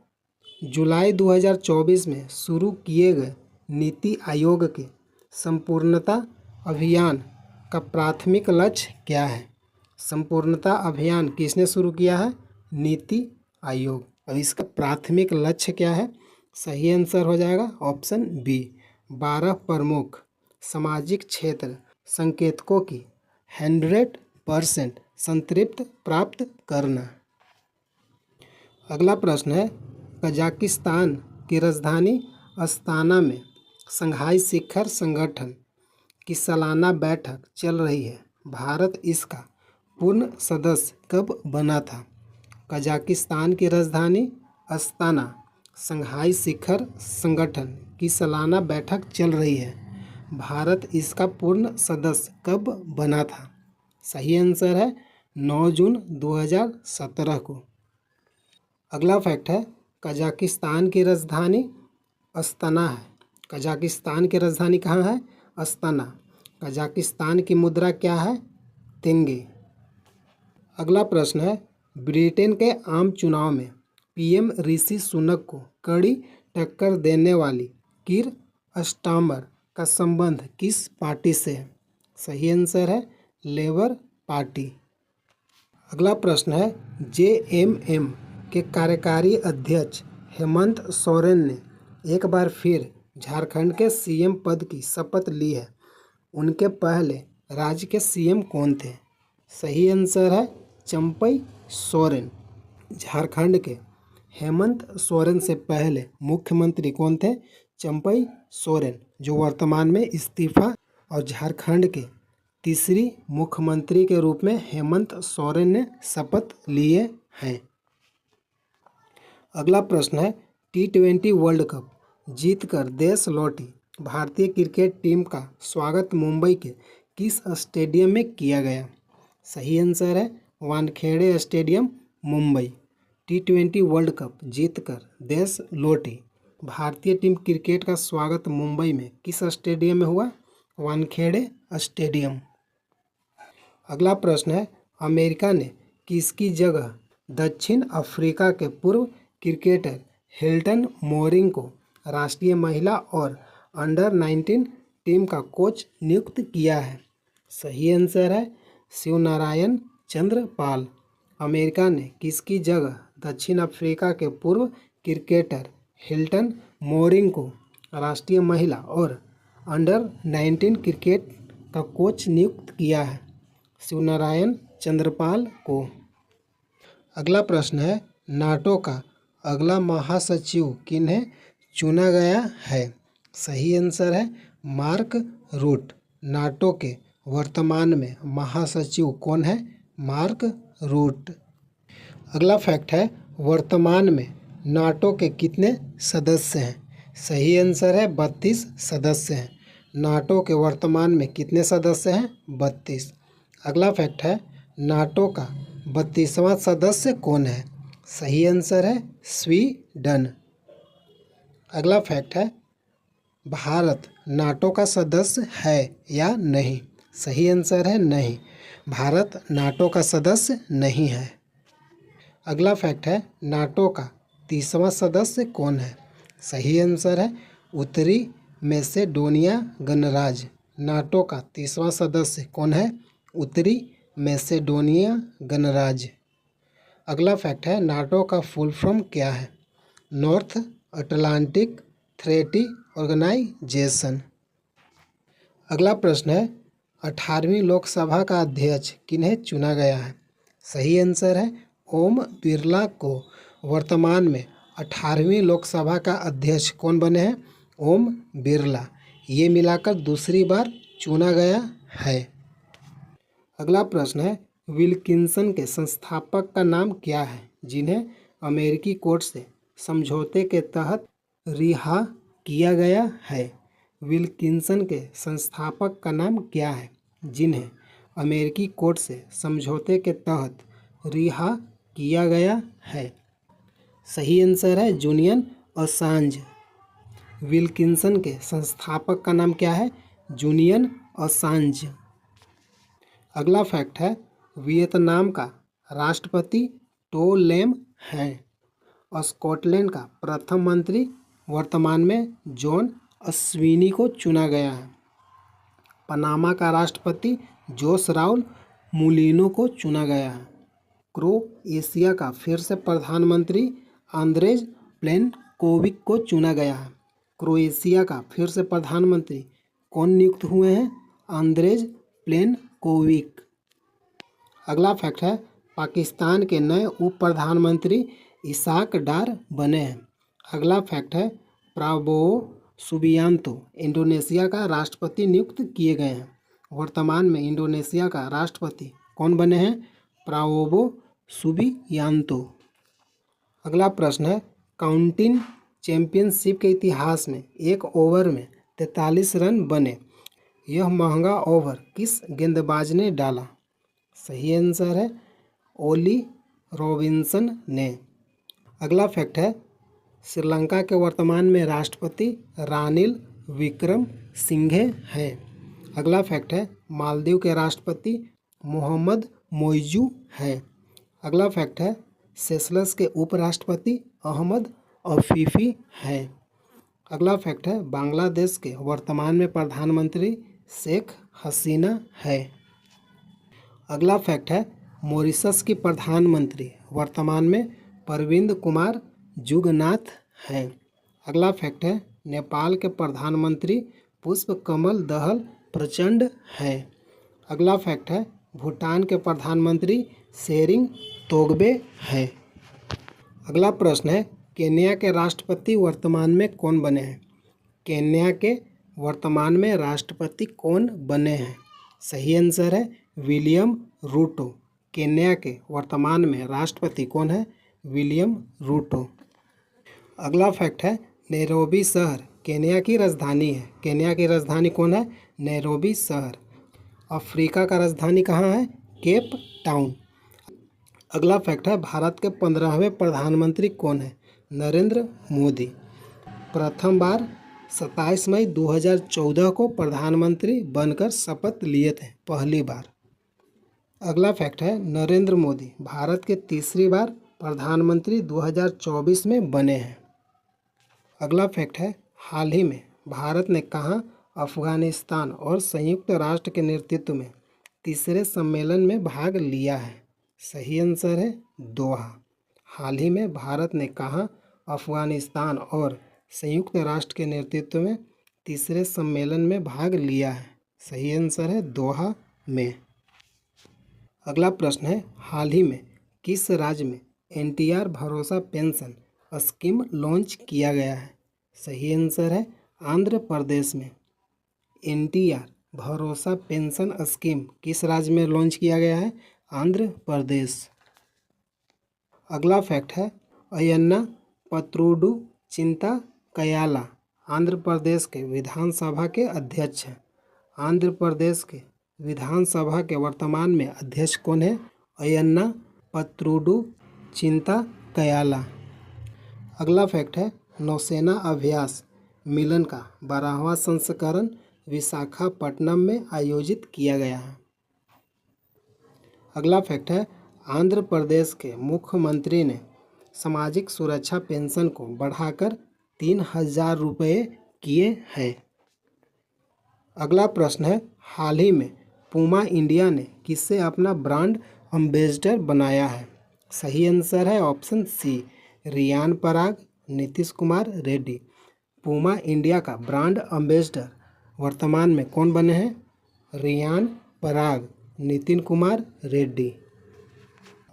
जुलाई 2024 में शुरू किए गए नीति आयोग के संपूर्णता अभियान का प्राथमिक लक्ष्य क्या है? संपूर्णता अभियान किसने शुरू किया है? नीति आयोग। और इसका प्राथमिक लक्ष्य क्या है? सही आंसर हो जाएगा ऑप्शन बी, 12 प्रमुख सामाजिक क्षेत्र संकेतकों की 100% संतृप्त प्राप्त करना। अगला प्रश्न है, कजाकिस्तान की राजधानी अस्ताना में शंघाई शिखर संगठन की सालाना बैठक चल रही है। भारत इसका पूर्ण सदस्य कब बना था? कजाकिस्तान की राजधानी अस्ताना शंघाई शिखर संगठन की सालाना बैठक चल रही है। भारत इसका पूर्ण सदस्य कब बना था? सही आंसर है 9 जून 2017 को। अगला फैक्ट है, कजाकिस्तान की राजधानी अस्ताना है। कजाकिस्तान की राजधानी कहाँ है? अस्ताना। कजाकिस्तान की मुद्रा क्या है? तेंगे। अगला प्रश्न है, ब्रिटेन के आम चुनाव में पीएम ऋषि सुनक को कड़ी टक्कर देने वाली कीर स्टारमर का संबंध किस पार्टी से है? सही आंसर है लेबर पार्टी। अगला प्रश्न है, जेएमएम के कार्यकारी अध्यक्ष हेमंत सोरेन ने एक बार फिर झारखंड के सीएम पद की शपथ ली है। उनके पहले राज्य के सीएम कौन थे? सही आंसर है चंपई सोरेन। झारखंड के हेमंत सोरेन से पहले मुख्यमंत्री कौन थे? चंपई सोरेन, जो वर्तमान में इस्तीफा, और झारखंड के तीसरी मुख्यमंत्री के रूप में हेमंत सोरेन ने शपथ लिए हैं। अगला प्रश्न है, T20 वर्ल्ड कप जीतकर देश लौटी भारतीय क्रिकेट टीम का स्वागत मुंबई के किस स्टेडियम में किया गया? सही आंसर है Wankhede stadium, Mumbai. T20 world cup जीतकर देश लौटी भारतीय टीम क्रिकेट का स्वागत मुंबई में किस स्टेडियम में हुआ? वानखेड़े स्टेडियम। अगला प्रश्न है, अमेरिका ने किसकी जगह दक्षिण अफ्रीका के पूर्व क्रिकेटर हिल्टन मोरिंग को राष्ट्रीय महिला और अंडर-19 टीम का कोच नियुक्त किया है? सही आंसर है शिवनारायण चंद्रपाल। अमेरिका ने किसकी जगह दक्षिण अफ्रीका के पूर्व क्रिकेटर हिल्टन मोरिंग को राष्ट्रीय महिला और अंडर-19 क्रिकेट का कोच नियुक्त किया है? शिवनारायण चंद्रपाल को। अगला प्रश्न है, नाटो का अगला महासचिव किन्हें चुना गया है? सही आंसर है मार्क रूट। नाटो के वर्तमान में महासचिव कौन है? Mark root. अगला फैक्ट है, वर्तमान में नाटो के कितने सदस्य हैं? सही आंसर है 32 सदस्य हैं। नाटो के वर्तमान में कितने सदस्य हैं? 32। अगला फैक्ट है, नाटो का 32वां सदस्य कौन है? सही आंसर है स्वीडन। अगला फैक्ट है, भारत नाटो का सदस्य है या नहीं? सही आंसर है नहीं, भारत नाटो का सदस्य नहीं है। अगला फैक्ट है, नाटो का 30वां सदस्य कौन है? सही आंसर है उत्तरी मैसेडोनिया गणराज्य। नाटो का 30वां सदस्य कौन है? उत्तरी मैसेडोनिया गणराज्य। अगला फैक्ट है, नाटो का फुल फॉर्म क्या है? North Atlantic Treaty Organization. अगला प्रश्न है, 18वीं लोकसभा का अध्यक्ष किन्हें चुना गया है? सही आंसर है ओम बिरला को। वर्तमान में 18वीं लोकसभा का अध्यक्ष कौन बने हैं? ओम बिरला। ये मिलाकर दूसरी बार चुना गया है। अगला प्रश्न है, विल्किंसन के संस्थापक का नाम क्या है, जिन्हें अमेरिकी कोर्ट से समझौते के तहत रिहा किया गया है? विल्किंसन के संस्थापक का नाम क्या है, जिन्हें अमेरिकी कोर्ट से समझौते के तहत रिहा किया गया है? सही आंसर है जूलियन असांज। विल्किंसन के संस्थापक का नाम क्या है? Julian Assange. अगला फैक्ट है, वियतनाम का राष्ट्रपति टो लैम है। स्कॉटलैंड का प्रथम मंत्री वर्तमान में जॉन अस्विनी को चुना गया है। पनामा का राष्ट्रपति जोस राउल मुलिनो को चुना गया है। क्रोएशिया का फिर से प्रधानमंत्री आंद्रेज प्लेनकोविक को चुना गया है। क्रोएशिया का फिर से प्रधानमंत्री कौन नियुक्त हुए हैं? आंद्रेज प्लेनकोविक। अगला फैक्ट है, पाकिस्तान के नए उप प्रधानमंत्री इसाक डार बने हैं। अगला फैक्ट है, प्राबोवो सुबियांतो इंडोनेशिया का राष्ट्रपति नियुक्त किए गए हैं। वर्तमान में इंडोनेशिया का राष्ट्रपति कौन बने हैं? Prabowo Subianto. अगला प्रश्न है, काउंटी चैंपियनशिप के इतिहास में एक ओवर में 43 रन बने। यह महंगा ओवर किस गेंदबाज ने डाला? सही आंसर है ओली रॉबिन्सन ने। अगला फैक्ट है, श्रीलंका के वर्तमान में राष्ट्रपति रानिल विक्रम सिंघे हैं। अगला फैक्ट है, मालदीव के राष्ट्रपति मोहम्मद मोइजू हैं। अगला फैक्ट है, सेशल्स के उपराष्ट्रपति अहमद अफीफी हैं। अगला फैक्ट है, बांग्लादेश के वर्तमान में प्रधानमंत्री शेख हसीना है। अगला फैक्ट है, मॉरिशस की प्रधानमंत्री वर्तमान में प्रविंद कुमार जुगनाथ हैं। अगला फैक्ट है, नेपाल के प्रधानमंत्री पुष्प कमल दहल प्रचंड हैं। अगला फैक्ट है, भूटान के प्रधानमंत्री शेरिंग तोगबे हैं। अगला प्रश्न है, केन्या के राष्ट्रपति वर्तमान में कौन बने हैं? केन्या के वर्तमान में राष्ट्रपति कौन बने हैं? सही आंसर है विलियम रूटो। केन्या के वर्तमान में राष्ट्रपति कौन है? William Ruto. अगला फैक्ट है, नैरोबी शहर केन्या की राजधानी है। केन्या की राजधानी कौन है? नैरोबी शहर। अफ्रीका का राजधानी कहाँ है? Cape Town. अगला फैक्ट है, भारत के 15वें प्रधानमंत्री कौन है? नरेंद्र मोदी। प्रथम बार 27 मई 2014 को प्रधानमंत्री बनकर शपथ लिए थे, पहली बार। अगला फैक्ट है, नरेंद्र मोदी भारत के तीसरी बार प्रधानमंत्री 2024 में बने हैं। अगला फैक्ट है, हाल ही में भारत ने कहाँ अफगानिस्तान और संयुक्त राष्ट्र के नेतृत्व में तीसरे सम्मेलन में भाग लिया है? सही आंसर है दोहा। हाल ही में भारत ने कहाँ अफगानिस्तान और संयुक्त राष्ट्र के नेतृत्व में तीसरे सम्मेलन में भाग लिया है? सही आंसर है दोहा में। अगला प्रश्न है, हाल ही में किस राज्य में एनटीआर भरोसा पेंशन स्कीम लॉन्च किया गया है? सही आंसर है आंध्र प्रदेश में। एनटीआर भरोसा पेंशन स्कीम किस राज्य में लॉन्च किया गया है? आंध्र प्रदेश। अगला फैक्ट है अयन्ना पत्रुडु चिंता कयाला आंध्र प्रदेश के विधानसभा के अध्यक्ष हैं। आंध्र प्रदेश के विधानसभा के वर्तमान में अध्यक्ष कौन है? अयन्ना पत्रुडु चिंता कयाला। अगला फैक्ट है नौसेना अभ्यास मिलन का 12वां संस्करण विशाखापट्टनम में आयोजित किया गया है। अगला फैक्ट है आंध्र प्रदेश के मुख्यमंत्री ने सामाजिक सुरक्षा पेंशन को बढ़ाकर 3,000 रुपये किए हैं। अगला प्रश्न है हाल ही में पूमा इंडिया ने किससे अपना ब्रांड एम्बेसडर बनाया है? सही आंसर है option C Riyan Parag, Nitish Kumar Reddy. Puma India का ब्रांड एम्बेसडर वर्तमान में कौन बने हैं? रियान पराग, नितिन कुमार रेड्डी।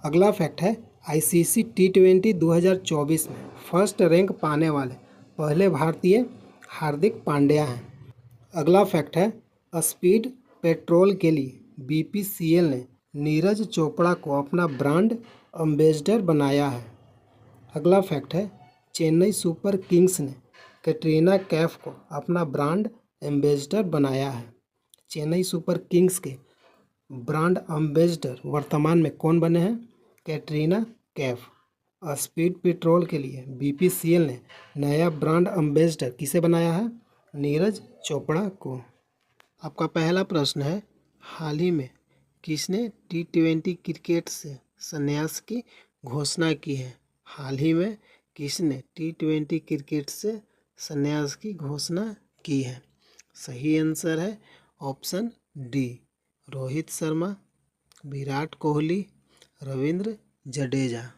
अगला फैक्ट है आईसीसी T20 2024 में फर्स्ट रैंक पाने वाले पहले भारतीय हार्दिक पांड्या हैं। अगला फैक्ट है स्पीड पेट्रोल के लिए BPCL ने नीरज चोपड़ा को अपना ब्रांड एम्बेसडर बनाया है। अगला फैक्ट है चेन्नई सुपर किंग्स ने कैटरीना कैफ को अपना ब्रांड एम्बेसडर बनाया है। चेन्नई सुपर किंग्स के ब्रांड एम्बेसडर वर्तमान में कौन बने हैं? कैटरीना कैफ। स्पीड पेट्रोल के लिए BPCL ने नया ब्रांड एम्बेसडर किसे बनाया है? नीरज चोपड़ा को। आपका पहला प्रश्न है हाल ही में किसने T20 क्रिकेट से संन्यास की घोषणा की है? हाल ही में किसने T20 क्रिकेट से संन्यास की घोषणा की है? सही आंसर है ऑप्शन डी रोहित शर्मा, विराट कोहली, रविंद्र जडेजा।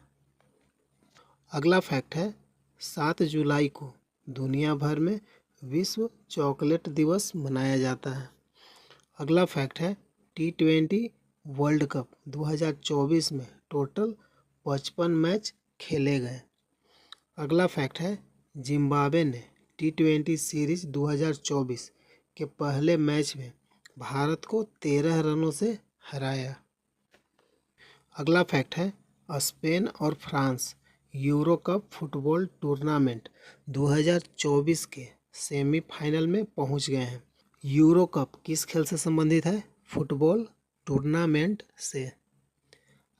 अगला फैक्ट है 7 जुलाई को दुनिया भर में विश्व चॉकलेट दिवस मनाया जाता है। अगला फैक्ट है T20 वर्ल्ड कप 2024 में टोटल 55 मैच खेले गए। अगला फैक्ट है जिम्बाब्वे ने T20 सीरीज 2024 के पहले मैच में भारत को 13 रनों से हराया। अगला फैक्ट है स्पेन और France euro cup football tournament 2024 के सेमीफाइनल में पहुंच गए हैं। यूरो कप किस खेल से संबंधित है? फुटबॉल टूर्नामेंट से।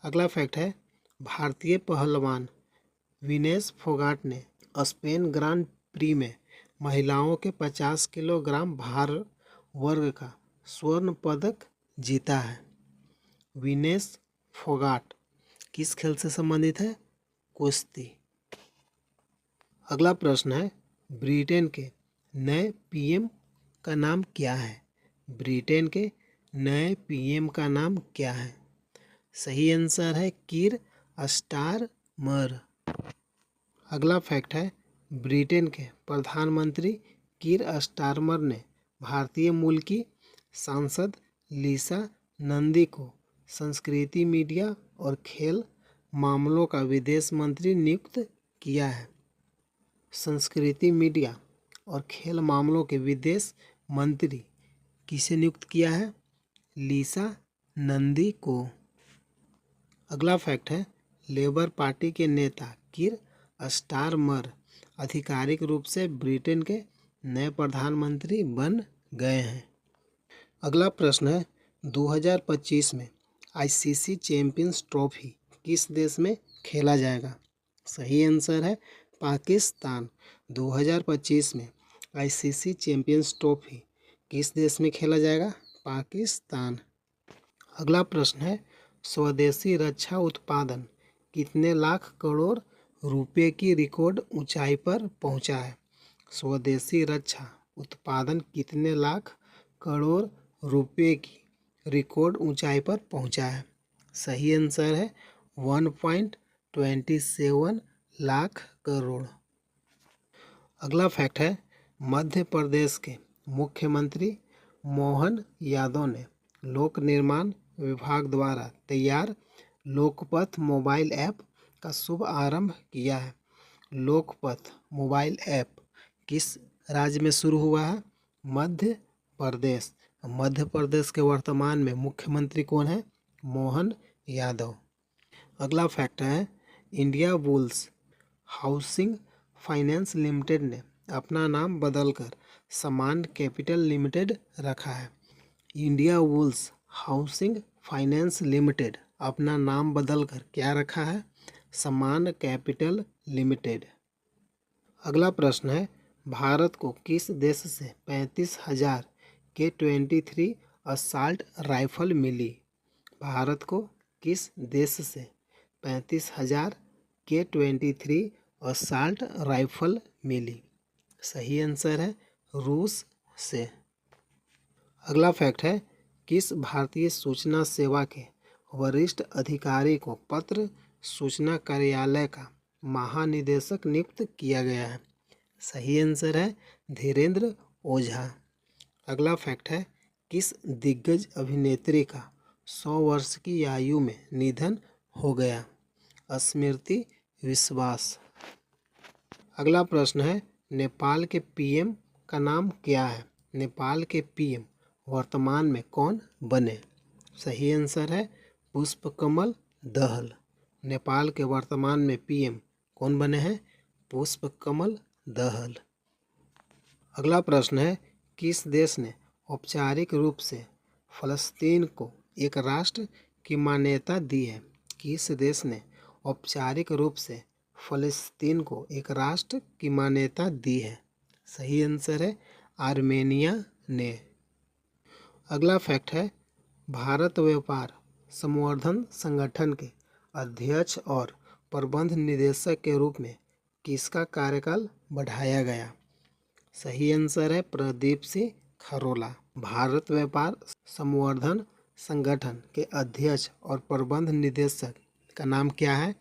अगला फैक्ट है भारतीय पहलवान विनेश फोगाट ने स्पेन ग्रांड प्री में महिलाओं के 50 किलोग्राम भार वर्ग का स्वर्ण पदक जीता है। विनेश फोगाट किस खेल से संबंधित है? कुश्ती। अगला प्रश्न है ब्रिटेन के नए पीएम का नाम क्या है? ब्रिटेन के नए पीएम का नाम क्या है? सही आंसर है कीर स्टारमर। अगला फैक्ट है ब्रिटेन के प्रधानमंत्री कीर स्टारमर ने भारतीय मूल की सांसद लिसा नंदी को संस्कृति, मीडिया और खेल मामलों का विदेश मंत्री नियुक्त किया है। संस्कृति, मीडिया और खेल मामलों के विदेश मंत्री किसे नियुक्त किया है? लिसा नंदी को। अगला फैक्ट है लेबर पार्टी के नेता कीर स्टारमर आधिकारिक रूप से ब्रिटेन के नए प्रधानमंत्री बन गए हैं। अगला प्रश्न है 2025 में आईसीसी चैंपियंस ट्रॉफी किस देश में खेला जाएगा? सही आंसर है पाकिस्तान। 2025 में आईसीसी चैंपियंस ट्रॉफी किस देश में खेला जाएगा? पाकिस्तान। अगला प्रश्न है स्वदेशी रक्षा उत्पादन कितने लाख करोड़ रुपए की रिकॉर्ड ऊंचाई पर पहुंचा है? स्वदेशी रक्षा उत्पादन कितने लाख करोड़ रुपए की रिकॉर्ड ऊंचाई पर पहुंचा है? सही आंसर है 1.27 लाख करोड़। अगला फैक्ट है मध्य प्रदेश के मुख्यमंत्री मोहन यादव ने लोक निर्माण विभाग द्वारा तैयार लोकपथ मोबाइल ऐप का शुभ आरंभ किया है। लोकपथ मोबाइल ऐप किस राज्य में शुरू हुआ है? मध्य प्रदेश। मध्य प्रदेश के वर्तमान में मुख्यमंत्री कौन है? मोहन यादव। अगला फैक्ट है, India bulls housing finance limited ने अपना नाम बदलकर समान कैपिटल लिमिटेड रखा है। India bulls housing finance limited अपना नाम बदलकर क्या रखा है? समान कैपिटल लिमिटेड। अगला प्रश्न है, भारत को किस देश से 35,000 के 23 असॉल्ट राइफल मिली? भारत को किस देश से 35,000 के 23 असॉल्ट राइफल मिली? सही आंसर है रूस से। अगला फैक्ट है, किस भारतीय सूचना सेवा के वरिष्ठ अधिकारी को पत्र सूचना कार्यालय का महानिदेशक नियुक्त किया गया है? सही आंसर है धीरेन्द्र ओझा। अगला फैक्ट है, किस दिग्गज अभिनेत्री का 100 वर्ष की आयु में निधन हो गया? स्मृति विश्वास। अगला प्रश्न है, नेपाल के पीएम का नाम क्या है? नेपाल के पीएम वर्तमान में कौन बने? सही आंसर है पुष्पकमल दहल। नेपाल के वर्तमान में पीएम कौन बने हैं? पुष्पकमल दहल। अगला प्रश्न है, किस देश ने औपचारिक रूप से फलस्तीन को एक राष्ट्र की मान्यता दी है? किस देश ने औपचारिक रूप से फलस्तीन को एक राष्ट्र की मान्यता दी है? सही आंसर है आर्मेनिया ने। अगला फैक्ट है, भारत व्यापार संवर्धन संगठन के अध्यक्ष और प्रबंध निदेशक के रूप में किसका कार्यकाल बढ़ाया गया? सही आंसर है प्रदीप सिंह खरोला। भारत व्यापार संवर्धन संगठन के अध्यक्ष और प्रबंध निदेशक का नाम क्या है?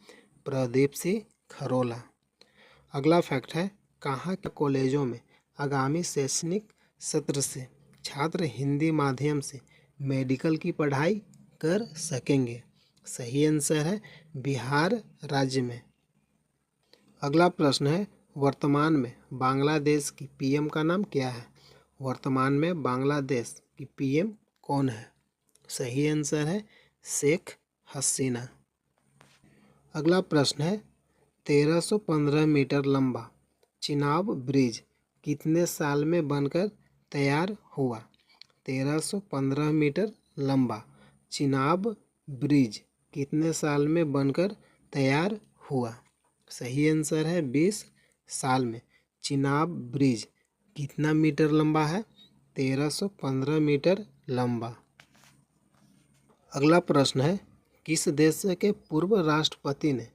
प्रदीप सिंह खरोला। अगला फैक्ट है, कहाँ के कॉलेजों में आगामी शैक्षणिक सत्र से छात्र हिंदी माध्यम से मेडिकल की पढ़ाई कर सकेंगे? सही आंसर है बिहार राज्य में। अगला प्रश्न है, वर्तमान में बांग्लादेश की पीएम का नाम क्या है? वर्तमान में बांग्लादेश की पीएम कौन है? सही आंसर है शेख हसीना। अगला प्रश्न है, 1315 मीटर लंबा चिनाब ब्रिज कितने साल में बनकर तैयार हुआ? 1315 मीटर लंबा चिनाब ब्रिज कितने साल में बनकर तैयार हुआ? सही आंसर है 20 साल में। चिनाब ब्रिज कितना मीटर लंबा है? 1315 मीटर लंबा। अगला प्रश्न है, किस देश के पूर्व राष्ट्रपति ने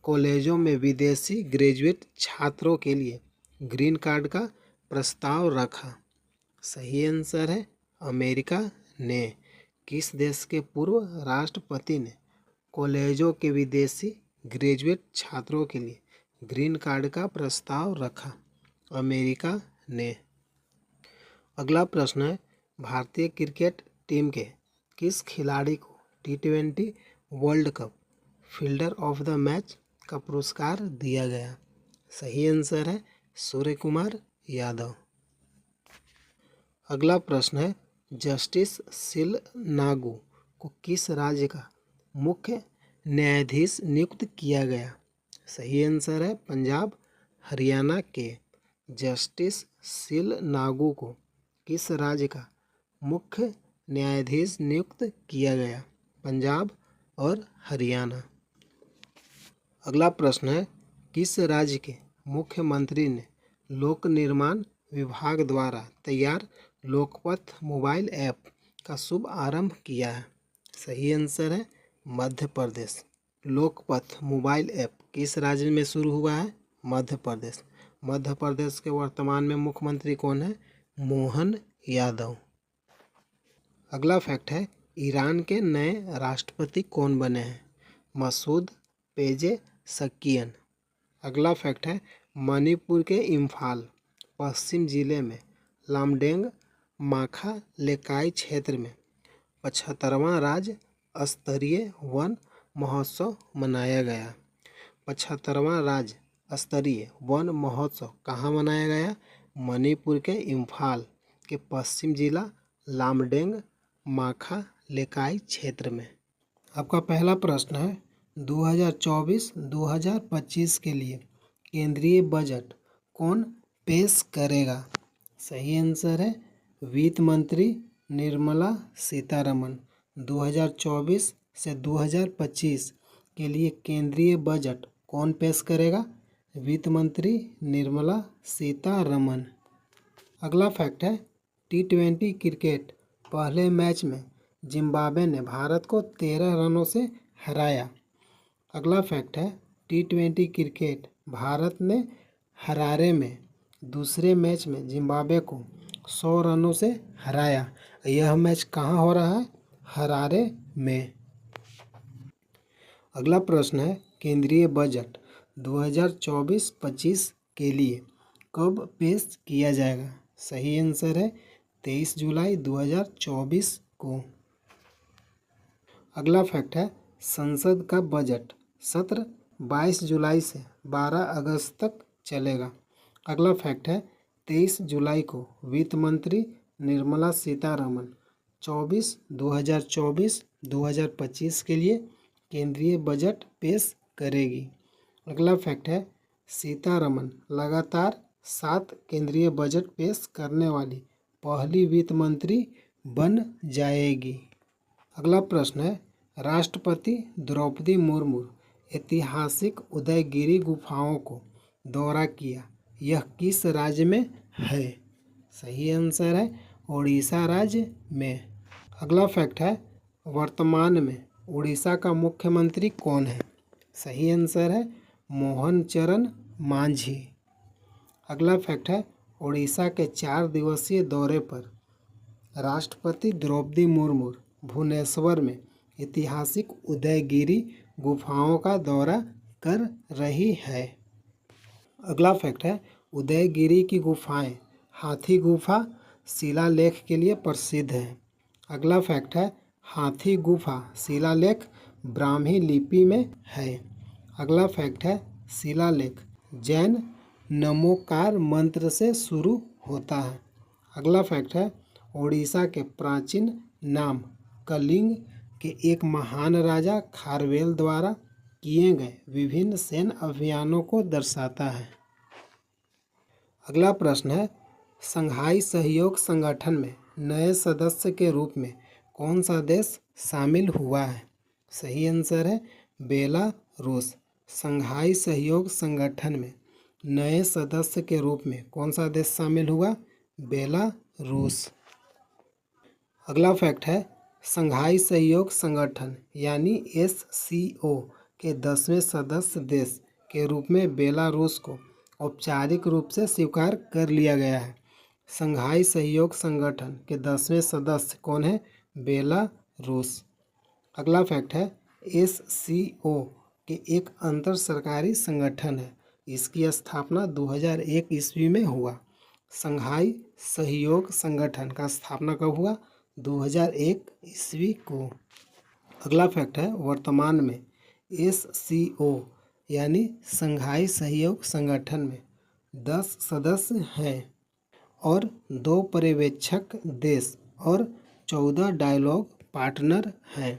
कॉलेजों में विदेशी ग्रेजुएट छात्रों के लिए ग्रीन कार्ड का प्रस्ताव रखा? सही आंसर है अमेरिका ने। किस देश के पूर्व राष्ट्रपति ने कॉलेजों के विदेशी ग्रेजुएट छात्रों के लिए ग्रीन कार्ड का प्रस्ताव रखा? अमेरिका ने। अगला प्रश्न है, भारतीय क्रिकेट टीम के किस खिलाड़ी को T20 world cup fielder of the match का पुरस्कार दिया गया? सही आंसर है सूर्य कुमार यादव। अगला प्रश्न है, जस्टिस सिलनागु को किस राज्य का मुख्य न्यायाधीश नियुक्त किया गया? सही आंसर है पंजाब हरियाणा के। जस्टिस सिलनागु को किस राज्य का मुख्य न्यायाधीश नियुक्त किया गया? पंजाब और हरियाणा। अगला प्रश्न है, किस राज्य के मुख्यमंत्री ने लोक निर्माण विभाग द्वारा तैयार लोकपथ मोबाइल ऐप का शुभ आरंभ किया है? सही आंसर है मध्य प्रदेश। लोकपथ मोबाइल ऐप किस राज्य में शुरू हुआ है? मध्य प्रदेश। मध्य प्रदेश के वर्तमान में मुख्यमंत्री कौन है? मोहन यादव। अगला फैक्ट है, ईरान के नए राष्ट्रपति कौन बने हैं? Masoud Pezeshkian. अगला फैक्ट है, मणिपुर के इम्फाल पश्चिम जिले में लामडेंग माखा लेकाई क्षेत्र में 75वां राज्य स्तरीय वन महोत्सव मनाया गया। 75वां राज्य स्तरीय वन महोत्सव कहाँ मनाया गया? मणिपुर के इम्फाल के पश्चिम जिला लामडेंग माखा लेकाई क्षेत्र में। आपका पहला प्रश्न है 2024-2025 के लिए केंद्रीय बजट कौन पेश करेगा? सही आंसर है वित्त मंत्री निर्मला सीतारमण। 2024 से 2025 के लिए केंद्रीय बजट कौन पेश करेगा? वित्त मंत्री निर्मला सीतारमण। अगला फैक्ट है T20 क्रिकेट पहले मैच में जिम्बाब्वे ने भारत को 13 रनों से हराया। अगला फैक्ट है T20 क्रिकेट भारत ने हरारे में दूसरे मैच में जिम्बाब्वे को 100 रनों से हराया। यह मैच कहाँ हो रहा है? हरारे में। अगला प्रश्न है केंद्रीय बजट 2024-25 के लिए कब पेश किया जाएगा? सही आंसर है 23 जुलाई 2024 को। अगला फैक्ट है संसद का बजट सत्र 22 जुलाई से 12 अगस्त तक चलेगा। अगला फैक्ट है 23 जुलाई को वित्त मंत्री निर्मला सीतारमण 2024-2025 के लिए केंद्रीय बजट पेश करेगी। अगला फैक्ट है सीतारमण लगातार 7 केंद्रीय बजट पेश करने वाली पहली वित्त मंत्री बन जाएगी। अगला प्रश्न है राष्ट्रपति द्रौपदी मुर्मू ऐतिहासिक उदयगिरी गुफाओं को दौरा किया, यह किस राज्य में है? सही आंसर है उड़ीसा राज्य में। अगला फैक्ट है वर्तमान में उड़ीसा का मुख्यमंत्री कौन है? सही आंसर है मोहन चरण मांझी। अगला फैक्ट है उड़ीसा के 4 दिवसीय दौरे पर राष्ट्रपति द्रौपदी मुर्मू भुवनेश्वर में ऐतिहासिक उदयगिरी गुफाओं का दौरा कर रही है। अगला फैक्ट है उदयगिरी की गुफाएं हाथी गुफा शिलालेख के लिए प्रसिद्ध हैं। अगला फैक्ट है हाथी गुफा शिलालेख ब्राह्मी लिपि में है। अगला फैक्ट है शिलालेख जैन नमोकार मंत्र से शुरू होता है। अगला फैक्ट है उड़ीसा के प्राचीन नाम कलिंग के एक महान राजा खारवेल द्वारा किए गए विभिन्न सैन्य अभियानों को दर्शाता है। अगला प्रश्न है संघाई सहयोग संगठन में नए सदस्य के रूप में कौन सा देश शामिल हुआ है? सही आंसर है बेलारूस। संघाई सहयोग संगठन में नए सदस्य के रूप में कौन सा देश शामिल हुआ? बेलारूस। अगला फैक्ट है संघाई सहयोग संगठन यानी SCO के 10वें सदस्य देश के रूप में बेलारूस को औपचारिक रूप से स्वीकार कर लिया गया है। संघाई सहयोग संगठन के 10वें सदस्य कौन है? बेलारूस। अगला फैक्ट है SCO के एक अंतर सरकारी संगठन है, इसकी स्थापना 2001 ईस्वी में हुआ। संघाई सहयोग संगठन का स्थापना कब हुआ? 2001 ईस्वी को। अगला फैक्ट है वर्तमान में SCO यानी संघाई सहयोग संगठन में 10 सदस्य हैं और 2 पर्यवेक्षक देश और 14 डायलॉग पार्टनर हैं।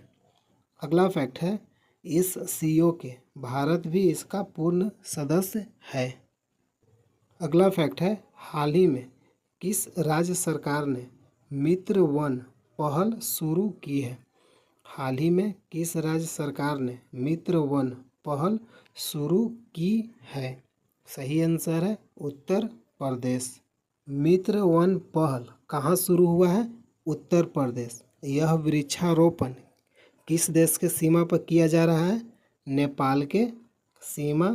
अगला फैक्ट है SCO के भारत भी इसका पूर्ण सदस्य है। अगला फैक्ट है हाल ही में किस राज्य सरकार ने मित्र वन पहल शुरू की है? हाल ही में किस राज्य सरकार ने मित्र वन पहल शुरू की है? सही आंसर है उत्तर प्रदेश। मित्र वन पहल कहाँ शुरू हुआ है? उत्तर प्रदेश। यह वृक्षारोपण किस देश के सीमा पर किया जा रहा है? नेपाल के सीमा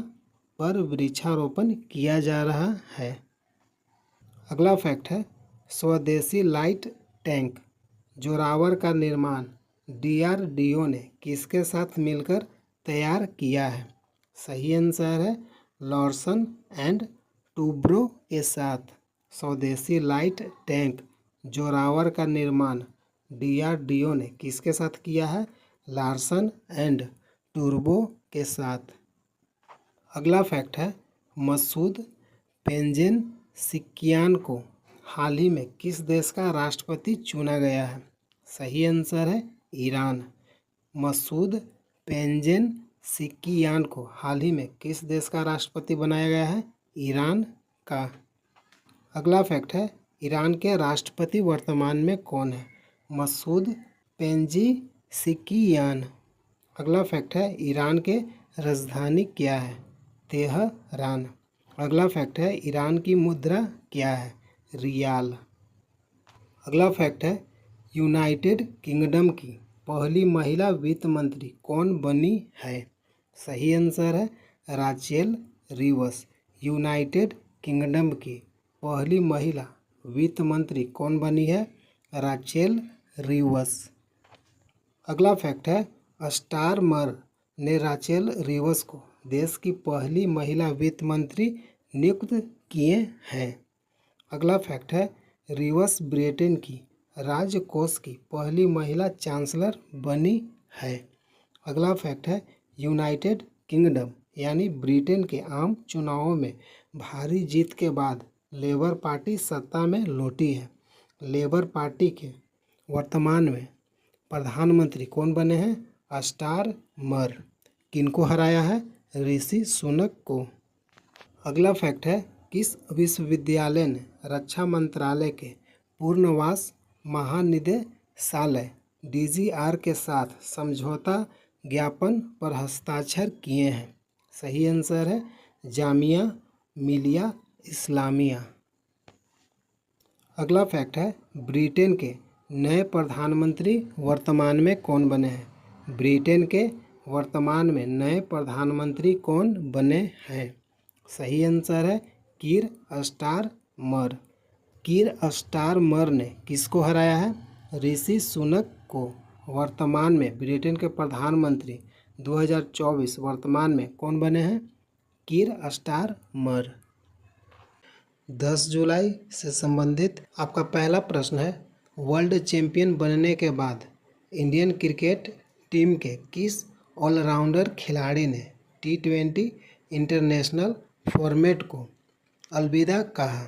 पर वृक्षारोपण किया जा रहा है। अगला फैक्ट है स्वदेशी लाइट टैंक जोरावर का निर्माण DRDO ने किसके साथ मिलकर तैयार किया है? सही आंसर है लॉर्सन एंड टूब्रो के साथ। स्वदेशी लाइट टैंक जोरावर का निर्माण DRDO ने किसके साथ किया है? लार्सन एंड टूब्रो के साथ। अगला फैक्ट है मसूद पेंजेन सिक्कियान को हाल ही में किस देश का राष्ट्रपति चुना गया है? सही आंसर है ईरान। मसूद पेजेशकियान को हाल ही में किस देश का राष्ट्रपति बनाया गया है? ईरान का। अगला फैक्ट है, ईरान के राष्ट्रपति वर्तमान में कौन है? Masoud Pezeshkian. अगला फैक्ट है, ईरान के राजधानी क्या है? तेहरान। अगला फैक्ट है, ईरान की मुद्रा क्या है? रियाल। अगला फैक्ट है, यूनाइटेड किंगडम की पहली महिला वित्त मंत्री कौन बनी है? सही आंसर है राचेल रिवस। यूनाइटेड किंगडम की पहली महिला वित्त मंत्री कौन बनी है? राचेल रिवस। अगला फैक्ट है, स्टारमर ने राचेल रिवस को देश की पहली महिला वित्त मंत्री नियुक्त किए हैं। अगला फैक्ट है, रिवस ब्रिटेन की राजकोष की पहली महिला चांसलर बनी है। अगला फैक्ट है, यूनाइटेड किंगडम यानी ब्रिटेन के आम चुनावों में भारी जीत के बाद लेबर पार्टी सत्ता में लौटी है। लेबर पार्टी के वर्तमान में प्रधानमंत्री कौन बने हैं? स्टारमर। किनको हराया है? ऋषि सुनक को। अगला फैक्ट है, किस विश्वविद्यालय ने रक्षा मंत्रालय के पूर्णवास महानिदेशालय DGR के साथ समझौता ज्ञापन पर हस्ताक्षर किए हैं? सही आंसर है जामिया मिलिया इस्लामिया। अगला फैक्ट है, ब्रिटेन के नए प्रधानमंत्री वर्तमान में कौन बने हैं? ब्रिटेन के वर्तमान में नए प्रधानमंत्री कौन बने हैं? सही आंसर है कीर स्टारमर। कीर स्टारमर ने किसको हराया है? ऋषि सुनक को। वर्तमान में ब्रिटेन के प्रधानमंत्री 2024 वर्तमान में कौन बने हैं? कीर स्टारमर। 10 जुलाई से संबंधित आपका पहला प्रश्न है, वर्ल्ड चैंपियन बनने के बाद इंडियन क्रिकेट टीम के किस ऑलराउंडर खिलाड़ी ने T20 इंटरनेशनल फॉर्मेट को अलविदा कहा?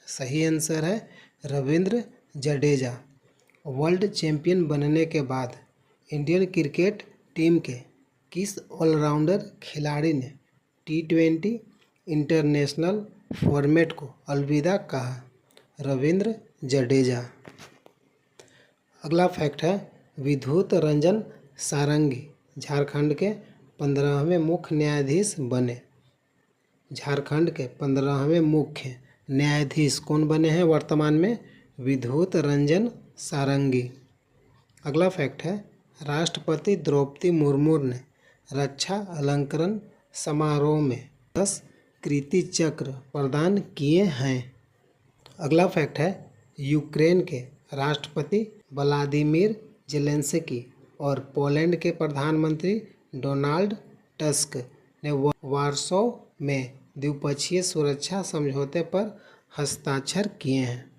सही आंसर है रविंद्र जडेजा। वर्ल्ड चैंपियन बनने के बाद इंडियन क्रिकेट टीम के किस ऑलराउंडर खिलाड़ी ने T20 इंटरनेशनल फॉर्मेट को अलविदा कहा? रविंद्र जडेजा। अगला फैक्ट है, विद्युत रंजन सारंगी झारखंड के 15वें मुख्य न्यायाधीश बने। झारखंड के 15वें मुख्य न्यायाधीश कौन बने हैं वर्तमान में? विद्युत रंजन सारंगी। अगला फैक्ट है, राष्ट्रपति द्रौपदी मुर्मू ने रक्षा अलंकरण समारोह में 10 कीर्ति चक्र प्रदान किए हैं। अगला फैक्ट है, यूक्रेन के राष्ट्रपति व्लादिमीर जेलेंस्की और पोलैंड के प्रधानमंत्री डोनाल्ड टस्क ने वार्सो में द्विपक्षीय सुरक्षा समझौते पर हस्ताक्षर किए हैं।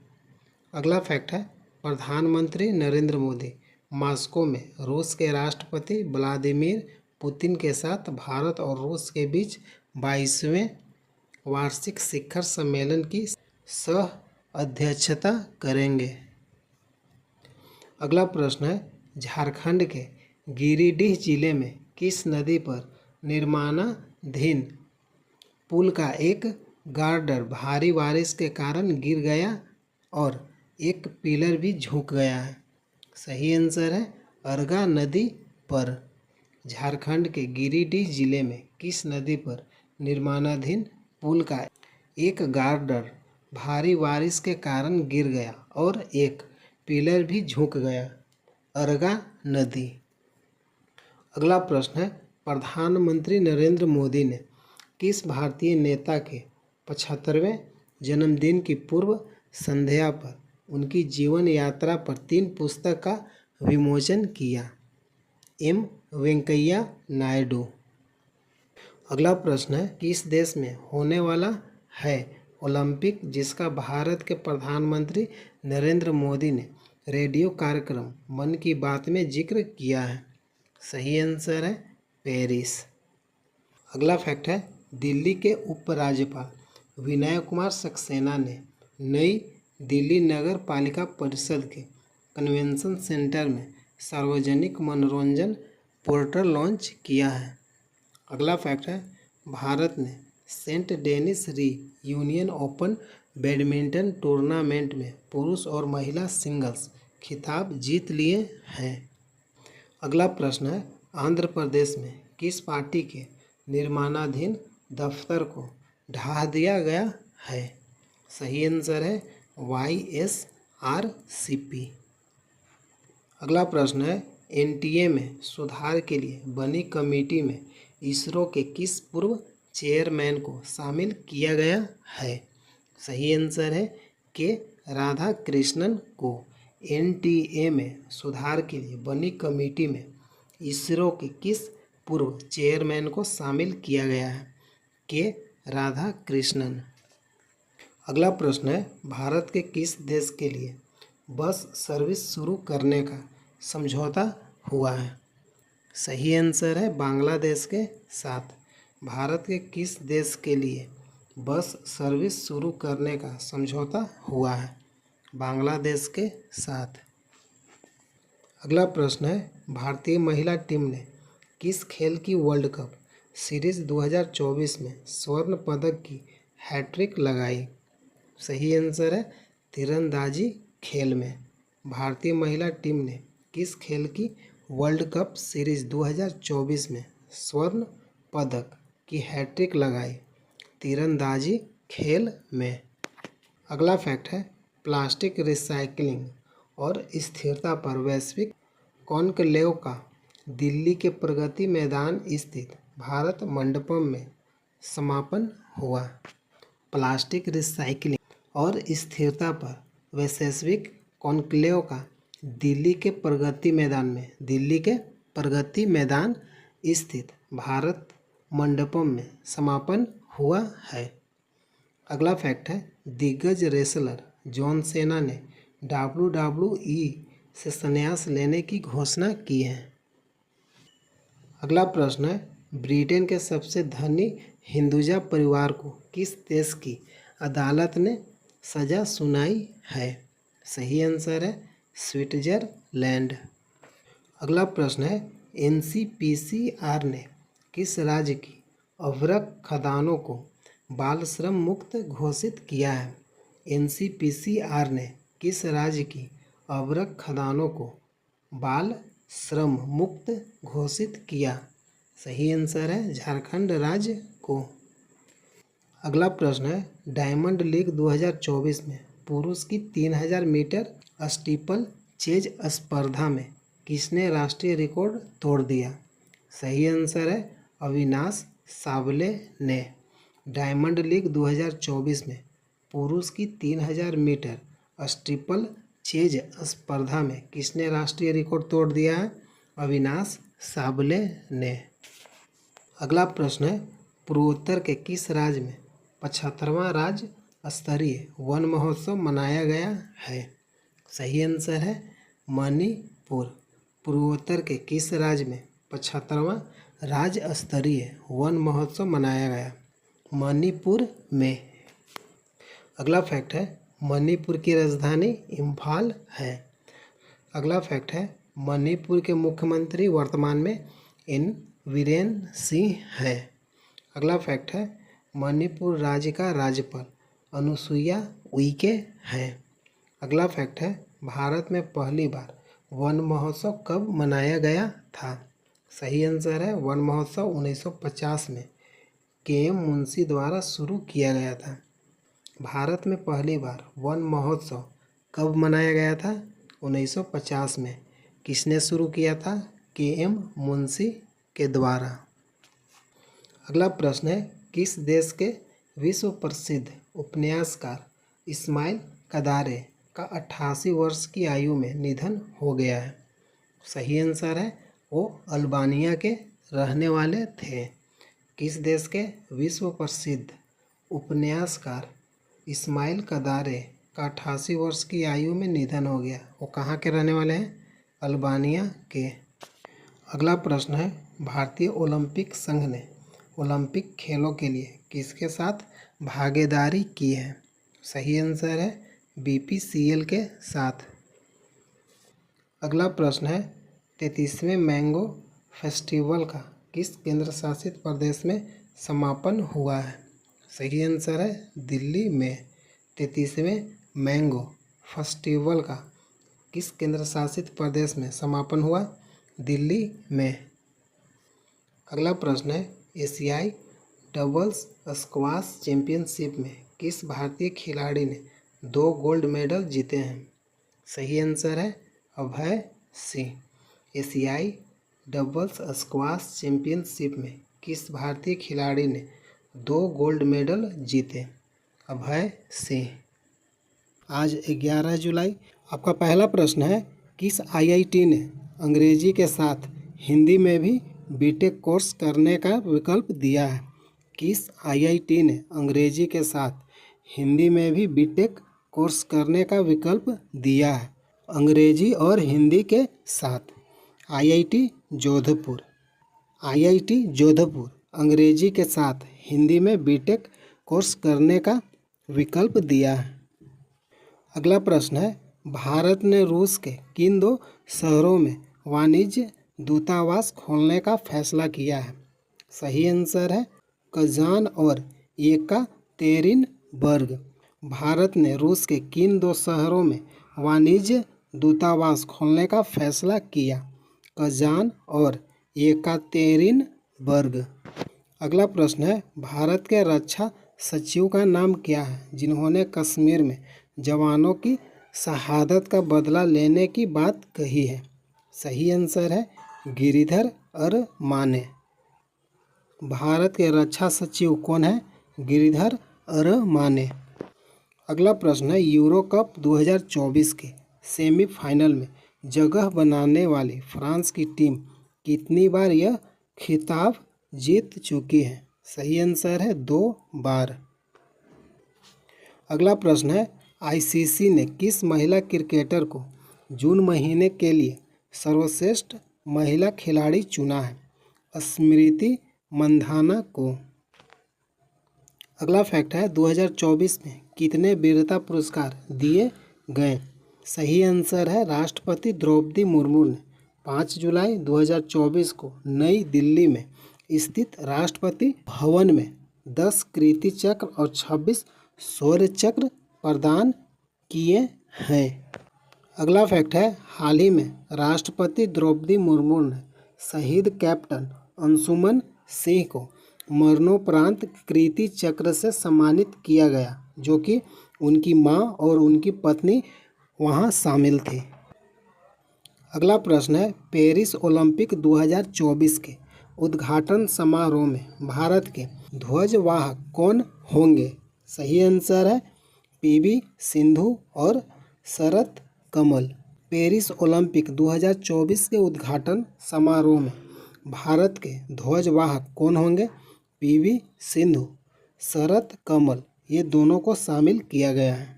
अगला फैक्ट है, प्रधानमंत्री नरेंद्र मोदी मॉस्को में रूस के राष्ट्रपति व्लादिमीर पुतिन के साथ भारत और रूस के बीच 22वें वार्षिक शिखर सम्मेलन की सह अध्यक्षता करेंगे। अगला प्रश्न है, झारखंड के गिरिडीह जिले में किस नदी पर निर्माणाधीन पुल का एक गार्डर भारी बारिश के कारण गिर गया और एक पिलर भी झुक गया है? सही आंसर है अरगा नदी पर। झारखंड के गिरिडीह जिले में किस नदी पर निर्माणाधीन पुल का एक गार्डर भारी बारिश के कारण गिर गया और एक पिलर भी झुक गया? अरगा नदी। अगला प्रश्न है, प्रधानमंत्री नरेंद्र मोदी ने किस भारतीय नेता के 75वें जन्मदिन की पूर्व संध्या पर उनकी जीवन यात्रा पर 3 पुस्तक का विमोचन किया? M वेंकैया नायडू। अगला प्रश्न है, किस देश में होने वाला है ओलंपिक जिसका भारत के प्रधानमंत्री नरेंद्र मोदी ने रेडियो कार्यक्रम मन की बात में जिक्र किया है? सही आंसर है पेरिस। अगला फैक्ट है, दिल्ली के उपराज्यपाल विनय कुमार सक्सेना ने नई दिल्ली नगर पालिका परिषद के कन्वेंशन सेंटर में सार्वजनिक मनोरंजन पोर्टल लॉन्च किया है। अगला फैक्ट है, भारत ने सेंट डेनिस री यूनियन ओपन बैडमिंटन टूर्नामेंट में पुरुष और महिला सिंगल्स खिताब जीत लिए हैं। अगला प्रश्न है, आंध्र प्रदेश में किस पार्टी के निर्माणाधीन दफ्तर को ढा दिया गया है? सही आंसर है YSRCP। अगला प्रश्न है, NTA में सुधार के लिए बनी कमेटी में इसरो के किस पूर्व चेयरमैन को शामिल किया गया है? सही आंसर है के राधाकृष्णन को। NTA में सुधार के लिए बनी कमेटी में इसरो के किस पूर्व चेयरमैन को शामिल किया गया है? के राधाकृष्णन। अगला प्रश्न है, भारत के किस देश के लिए बस सर्विस शुरू करने का समझौता हुआ है? सही आंसर है बांग्लादेश के साथ। भारत के किस देश के लिए बस सर्विस शुरू करने का समझौता हुआ है? बांग्लादेश के साथ। अगला प्रश्न है, भारतीय महिला टीम ने किस खेल की वर्ल्ड कप सीरीज 2024 में स्वर्ण पदक की हैट्रिक लगाई? सही आंसर है तीरंदाजी खेल में। भारतीय महिला टीम ने किस खेल की वर्ल्ड कप सीरीज 2024 में स्वर्ण पदक की हैट्रिक लगाई? तीरंदाजी खेल में। अगला फैक्ट है, प्लास्टिक रिसाइकलिंग और स्थिरता पर वैश्विक कॉन्क्लेव का दिल्ली के प्रगति मैदान स्थित भारत मंडपम में समापन हुआ। प्लास्टिक रिसाइकलिंग और स्थिरता पर वैश्विक कॉन्क्लेव का दिल्ली के प्रगति मैदान स्थित भारत मंडपम में समापन हुआ है। अगला फैक्ट है, दिग्गज रेसलर जॉन सेना ने WWE से संन्यास लेने की घोषणा की है। अगला प्रश्न है, ब्रिटेन के सबसे धनी हिंदुजा परिवार को किस देश की अदालत ने सजा सुनाई है? सही आंसर है स्विट्जरलैंड। अगला प्रश्न है, NCPCR ने किस राज्य की अभ्रक खदानों को बाल श्रम मुक्त घोषित किया है? NCPCR ने किस राज्य की अभ्रक खदानों को बाल श्रम मुक्त घोषित किया? सही आंसर है झारखंड राज्य को। अगला प्रश्न है, डायमंड लीग 2024 में पुरुष की 3000 मीटर स्टीपल चेज स्पर्धा में किसने राष्ट्रीय रिकॉर्ड तोड़ दिया? सही आंसर है अविनाश सावले ने। डायमंड लीग 2024 में पुरुष की 3000 मीटर स्टीपल चेज स्पर्धा में किसने राष्ट्रीय रिकॉर्ड तोड़ दिया है? अविनाश सावले ने। अगला प्रश्न है, पूर्वोत्तर के किस राज्य में 75वां राज्य स्तरीय वन महोत्सव मनाया गया है? सही आंसर है मणिपुर। पूर्वोत्तर के किस राज्य में 75वां राज्य स्तरीय वन महोत्सव मनाया गया? मणिपुर में। अगला फैक्ट है, मणिपुर की राजधानी इम्फाल है। अगला फैक्ट है, मणिपुर के मुख्यमंत्री वर्तमान में एन वीरेन सिंह है। अगला फैक्ट है, मणिपुर राज्य का राज्यपाल अनुसुईया उइके है। अगला फैक्ट है, भारत में पहली बार वन महोत्सव कब मनाया गया था? सही आंसर है वन महोत्सव 1950 में KM मुंशी द्वारा शुरू किया गया था। भारत में पहली बार वन महोत्सव कब मनाया गया था? 1950 में। किसने शुरू किया था? KM मुंशी के द्वारा। अगला प्रश्न है, किस देश के विश्व प्रसिद्ध उपन्यासकार इस्माइल कदारे का 88 वर्ष की आयु में निधन हो गया है? सही आंसर है वो अल्बानिया के रहने वाले थे। किस देश के विश्व प्रसिद्ध उपन्यासकार इस्माइल कदारे का 88 वर्ष की आयु में निधन हो गया? वो कहाँ के रहने वाले हैं? अल्बानिया के। अगला प्रश्न है, भारतीय ओलंपिक संघ ने ओलंपिक खेलों के लिए किसके साथ भागीदारी की है? सही आंसर है BPCL के साथ। अगला प्रश्न है 33वें मैंगो फेस्टिवल का किस केंद्र शासित प्रदेश में समापन हुआ है? सही आंसर है दिल्ली में। 33वें मैंगो फेस्टिवल का किस केंद्र शासित प्रदेश में समापन हुआ? दिल्ली में। अगला प्रश्न है एशियाई डबल्स स्क्वाश चैंपियनशिप में किस भारतीय खिलाड़ी ने 2 गोल्ड मेडल जीते हैं? सही आंसर है अभय सिंह। एशियाई डबल्स स्क्वाश चैंपियनशिप में किस भारतीय खिलाड़ी ने 2 गोल्ड मेडल जीते? अभय सिंह। आज 11 जुलाई। आपका पहला प्रश्न है किस IIT ने अंग्रेजी के साथ हिंदी में भी बीटेक कोर्स करने का विकल्प दिया है? किस IIT ने अंग्रेजी के साथ हिंदी में भी बीटेक कोर्स करने का विकल्प दिया है? अंग्रेजी और हिंदी के साथ। IIT जोधपुर। IIT जोधपुर अंग्रेजी के साथ हिंदी में बीटेक कोर्स करने का विकल्प दिया है। अगला प्रश्न है भारत ने रूस के किन 2 शहरों में वाणिज्य दूतावास खोलने का फैसला किया है? सही आंसर है कजान और येकातेरिनबर्ग। भारत ने रूस के किन 2 शहरों में वाणिज्य दूतावास खोलने का फैसला किया? कजान और येकातेरिनबर्ग। अगला प्रश्न है भारत के रक्षा सचिव का नाम क्या है जिन्होंने कश्मीर में जवानों की शहादत का बदला लेने की बात कही है? सही आंसर है गिरिधर अरमाने। भारत के रक्षा सचिव कौन है? गिरिधर अरमाने। अगला प्रश्न है यूरो कप 2024 के सेमीफाइनल में जगह बनाने वाली फ्रांस की टीम कितनी बार यह खिताब जीत चुकी है? सही आंसर है 2 बार। अगला प्रश्न है ICC ने किस महिला क्रिकेटर को जून महीने के लिए सर्वश्रेष्ठ महिला खिलाड़ी चुना है? स्मृति मंधाना को। अगला फैक्ट है 2024 में कितने वीरता पुरस्कार दिए गए? सही आंसर है राष्ट्रपति द्रौपदी मुर्मू ने 5 जुलाई 2024 को नई दिल्ली में स्थित राष्ट्रपति भवन में 10 कीर्ति चक्र और 26 शौर्य चक्र प्रदान किए हैं। अगला फैक्ट है हाल ही में राष्ट्रपति द्रौपदी मुर्मू ने शहीद कैप्टन अंशुमन सिंह को मरणोपरांत कीर्ति चक्र से सम्मानित किया गया जो कि उनकी मां और उनकी पत्नी वहां शामिल थे। अगला प्रश्न है पेरिस ओलंपिक 2024 के उद्घाटन समारोह में भारत के ध्वजवाहक कौन होंगे? सही आंसर है PV सिंधु और शरत कमल। पेरिस ओलंपिक 2024 के उद्घाटन समारोह में भारत के ध्वजवाहक कौन होंगे? PV सिंधु, शरत कमल, ये दोनों को शामिल किया गया है।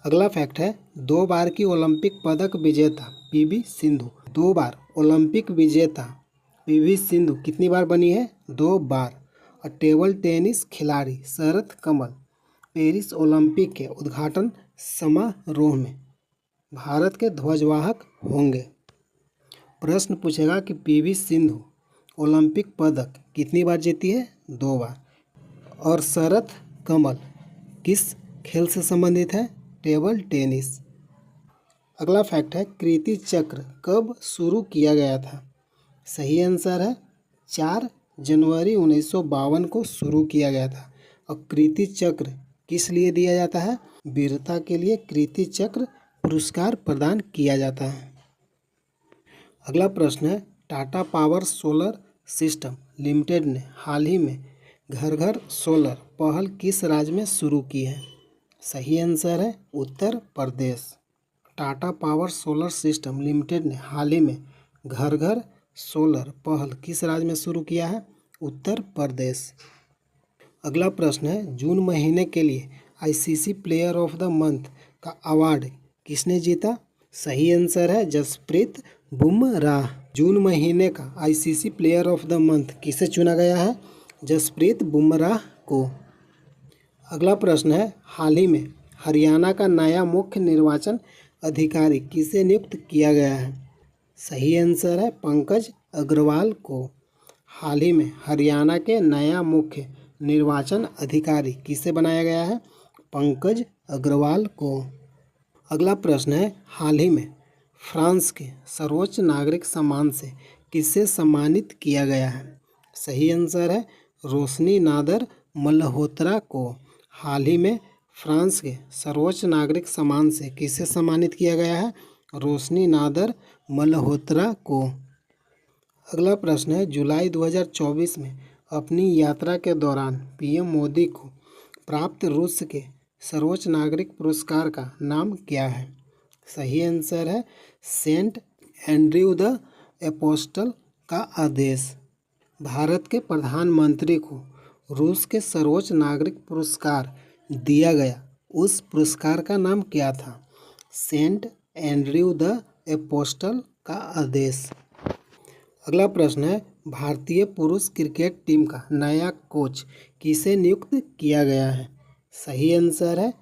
अगला फैक्ट है 2 बार की ओलंपिक पदक विजेता PV सिंधु, 2 बार ओलंपिक विजेता PV सिंधु कितनी बार बनी है? 2 बार। और टेबल टेनिस खिलाड़ी शरत कमल पेरिस ओलंपिक के उद्घाटन समारोह में भारत के ध्वजवाहक होंगे। प्रश्न पूछेगा कि PV सिंधु ओलंपिक पदक कितनी बार जीती है? 2 बार। और शरत कमल किस खेल से संबंधित है? Table tennis. अगला फैक्ट है कीर्ति चक्र कब शुरू किया गया था? सही आंसर है 4 जनवरी 1952 को शुरू किया गया था। और कीर्ति चक्र किस लिए दिया जाता है? वीरता के लिए कीर्ति चक्र पुरस्कार प्रदान किया जाता है। अगला प्रश्न है Tata power solar system limited ने हाल ही में घर घर सोलर पहल किस राज्य में शुरू की है? सही आंसर है Uttar Pradesh. Tata power solar system limited ने हाल ही में घर घर सोलर पहल किस राज्य में शुरू किया है? उत्तर प्रदेश। अगला प्रश्न है जून महीने के लिए ICC player of the month का अवार्ड किसने जीता? सही आंसर है जसप्रीत बुमराह। जून महीने का ICC player of the month किसे चुना गया है? जसप्रीत बुमराह को। अगला प्रश्न है हाल ही में हरियाणा का नया मुख्य निर्वाचन अधिकारी किसे नियुक्त किया गया है? सही आंसर है पंकज अग्रवाल को। हाल ही में हरियाणा के नया मुख्य निर्वाचन अधिकारी किसे बनाया गया है? पंकज अग्रवाल को। अगला प्रश्न है, हाल ही में फ्रांस के सर्वोच्च नागरिक सम्मान से किसे सम्मानित किया गया है? सही आंसर है रोशनी नादर मल्होत्रा को। हाल ही में फ्रांस के सर्वोच्च नागरिक सम्मान से किसे सम्मानित किया गया है? रोशनी नादर मल्होत्रा को। अगला प्रश्न है, जुलाई 2024 में अपनी यात्रा के दौरान पीएम मोदी को प्राप्त रूस के सर्वोच्च नागरिक पुरस्कार का नाम क्या है? सही आंसर है सेंट एंड्रयू द एपोस्टल का आदेश। भारत के प्रधानमंत्री को रूस के सर्वोच्च नागरिक पुरस्कार दिया गया, उस पुरस्कार का नाम क्या था? सेंट एंड्रयू द एपोस्टल का आदेश। अगला प्रश्न है, भारतीय पुरुष क्रिकेट टीम का नया कोच किसे नियुक्त किया गया है? सही आंसर है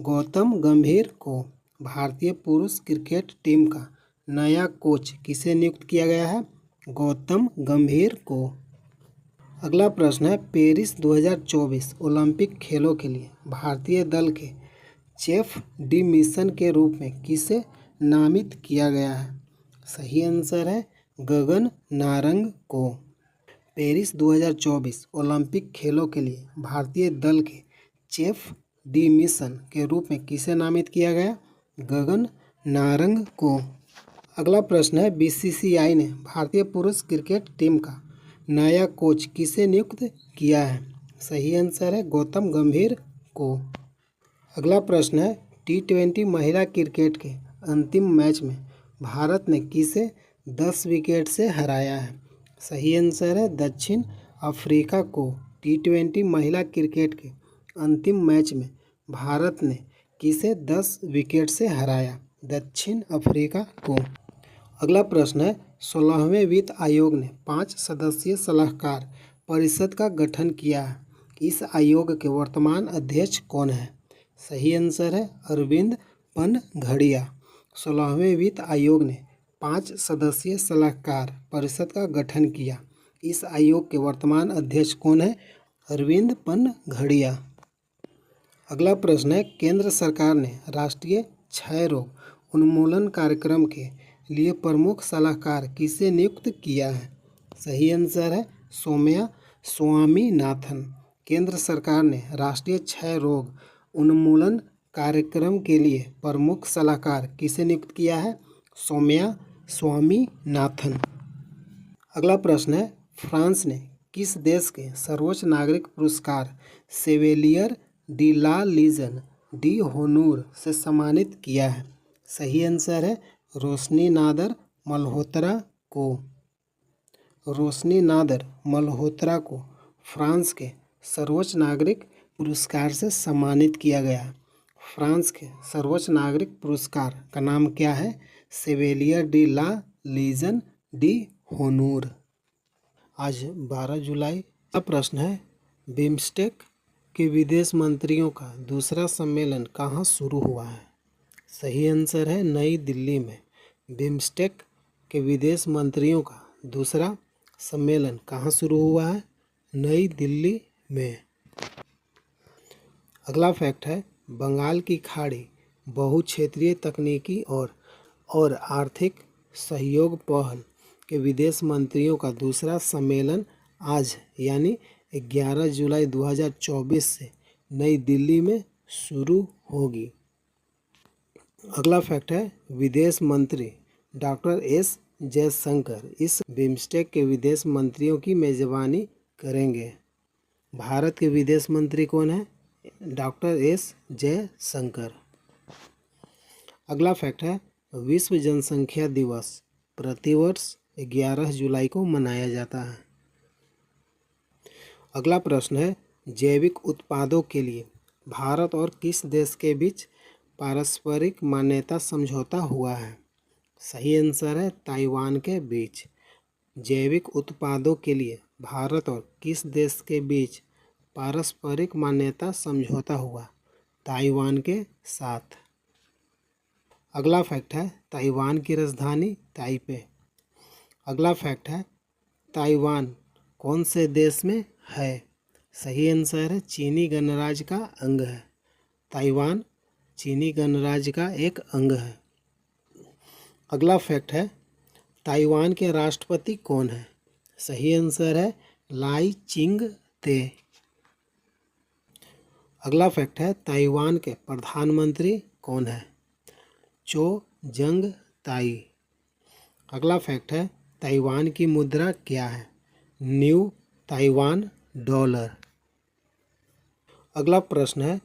गौतम गंभीर को। भारतीय पुरुष क्रिकेट टीम का नया कोच किसे नियुक्त किया गया है? गौतम गंभीर को। अगला प्रश्न है, पेरिस 2024 ओलंपिक खेलों के लिए भारतीय दल के चीफ डी मिशन के रूप में किसे नामित किया गया है? सही आंसर है गगन नारंग को। पेरिस 2024 ओलंपिक खेलों के लिए भारतीय दल के चीफ डी मिशन के रूप में किसे नामित किया गया? गगन नारंग को। अगला प्रश्न है, बीसीसीआई ने भारतीय पुरुष क्रिकेट टीम का नया कोच किसे नियुक्त किया है? सही आंसर है गौतम गंभीर को। अगला प्रश्न है, T20 महिला क्रिकेट के अंतिम मैच में भारत ने किसे 10 विकेट से हराया है? सही आंसर है दक्षिण अफ्रीका को। T20 महिला क्रिकेट के अंतिम मैच में भारत ने किसे 10 विकेट से हराया? दक्षिण अफ्रीका को। अगला प्रश्न है, 16वें वित्त आयोग ने 5 सदस्यीय सलाहकार परिषद का गठन किया है, इस आयोग के वर्तमान अध्यक्ष कौन है? सही आंसर है अरविंद पनघड़िया। 16वें वित्त आयोग ने 5 सदस्यीय सलाहकार परिषद का गठन किया, इस आयोग के वर्तमान अध्यक्ष कौन है? अरविंद पनघड़िया। अगला प्रश्न है, केंद्र सरकार ने राष्ट्रीय क्षय रोग उन्मूलन कार्यक्रम के लिए प्रमुख सलाहकार किसे नियुक्त किया है? सही आंसर है सौम्या स्वामीनाथन। केंद्र सरकार ने राष्ट्रीय क्षय रोग उन्मूलन कार्यक्रम के लिए प्रमुख सलाहकार किसे नियुक्त किया है? सौम्या स्वामीनाथन। अगला प्रश्न है, फ्रांस ने किस देश के सर्वोच्च नागरिक पुरस्कार सेवेलियर डी ला लीजन डी होनूर से सम्मानित किया है? सही आंसर है रोशनी नादर मल्होत्रा को। रोशनी नादर मल्होत्रा को फ्रांस के सर्वोच्च नागरिक पुरस्कार से सम्मानित किया गया है। फ्रांस के सर्वोच्च नागरिक पुरस्कार का नाम क्या है? सेवेलियर डी ला लीजन डी होनूर। आज 12 जुलाई का प्रश्न है, बिम्स्टेक के विदेश मंत्रियों का दूसरा सम्मेलन कहाँ शुरू हुआ है? सही आंसर है नई दिल्ली में। बिम्स्टेक के विदेश मंत्रियों का दूसरा सम्मेलन कहाँ शुरू हुआ है? नई दिल्ली में। अगला फैक्ट है, बंगाल की खाड़ी बहुक्षेत्रीय तकनीकी और आर्थिक सहयोग पहल के विदेश मंत्रियों का दूसरा सम्मेलन आज यानी 11 जुलाई 2024 से नई दिल्ली में शुरू होगी। अगला फैक्ट है, विदेश मंत्री डॉक्टर एस जयशंकर इस बिम्स्टेक के विदेश मंत्रियों की मेजबानी करेंगे। भारत के विदेश मंत्री कौन है? Doctor S Jaishankar. अगला फैक्ट है, विश्व जनसंख्या दिवस प्रतिवर्ष 11 जुलाई को मनाया जाता है। अगला प्रश्न है, जैविक उत्पादों के लिए भारत और किस देश के बीच पारस्परिक मान्यता समझौता हुआ है? सही आंसर है ताइवान के बीच। जैविक उत्पादों के लिए भारत और किस देश के बीच पारस्परिक मान्यता समझौता हुआ? ताइवान के साथ। अगला फैक्ट है ताइवान की राजधानी ताइपे। अगला फैक्ट है ताइवान कौन से देश में है? सही आंसर है चीनी गणराज्य का अंग है। ताइवान चीनी गणराज्य का एक अंग है। अगला फैक्ट है ताइवान के राष्ट्रपति कौन है? सही आंसर है लाई चिंग ते। अगला फैक्ट है ताइवान के प्रधानमंत्री कौन है? चो जंग ताई। अगला फैक्ट है ताइवान की मुद्रा क्या है? New Taiwan dollar. अगला प्रश्न है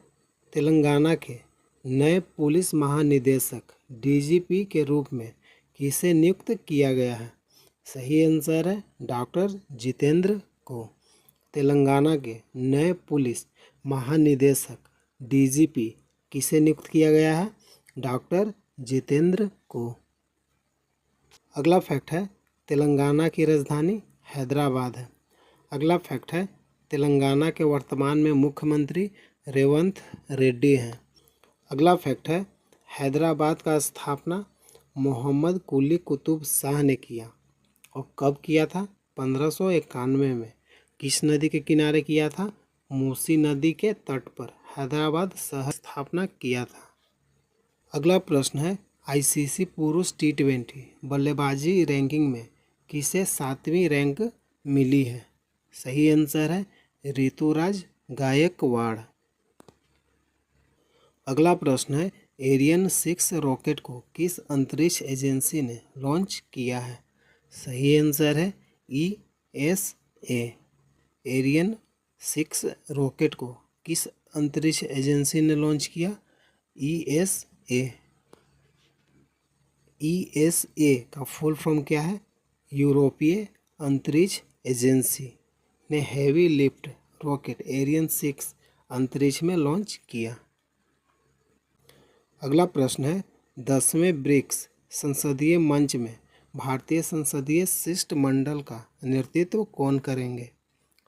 तेलंगाना के नए पुलिस महानिदेशक डीजीपी के रूप में किसे नियुक्त किया गया है? सही आंसर है डॉक्टर जितेंद्र को। तेलंगाना के नए पुलिस महानिदेशक डीजीपी किसे नियुक्त किया गया है? डॉक्टर जितेंद्र को। अगला फैक्ट है तेलंगाना की राजधानी हैदराबाद है। अगला फैक्ट है तेलंगाना के वर्तमान में मुख्यमंत्री रेवंत रेड्डी हैं। अगला फैक्ट है हैदराबाद का स्थापना मोहम्मद कुली कुतुब शाह ने किया और कब किया था? 1591 में। किस नदी के किनारे किया था? मूसी नदी के तट पर हैदराबाद शहर स्थापना किया था। अगला प्रश्न है आईसीसी पुरुष टी20 बल्लेबाजी रैंकिंग में किसे 7वीं रैंक मिली है? सही आंसर है ऋतुराज गायकवाड़। अगला प्रश्न है एरियन 6 रॉकेट को किस अंतरिक्ष एजेंसी ने लॉन्च किया है? सही आंसर है ESA। एरियन 6 रॉकेट को किस अंतरिक्ष एजेंसी ने लॉन्च किया? ESA। ESA का फुल फॉर्म क्या है? यूरोपीय अंतरिक्ष एजेंसी ने हैवी लिफ्ट रॉकेट एरियन 6 अंतरिक्ष में लॉन्च किया। अगला प्रश्न है 10वें ब्रिक्स संसदीय मंच में भारतीय संसदीय शिष्टमंडल का नेतृत्व कौन करेंगे?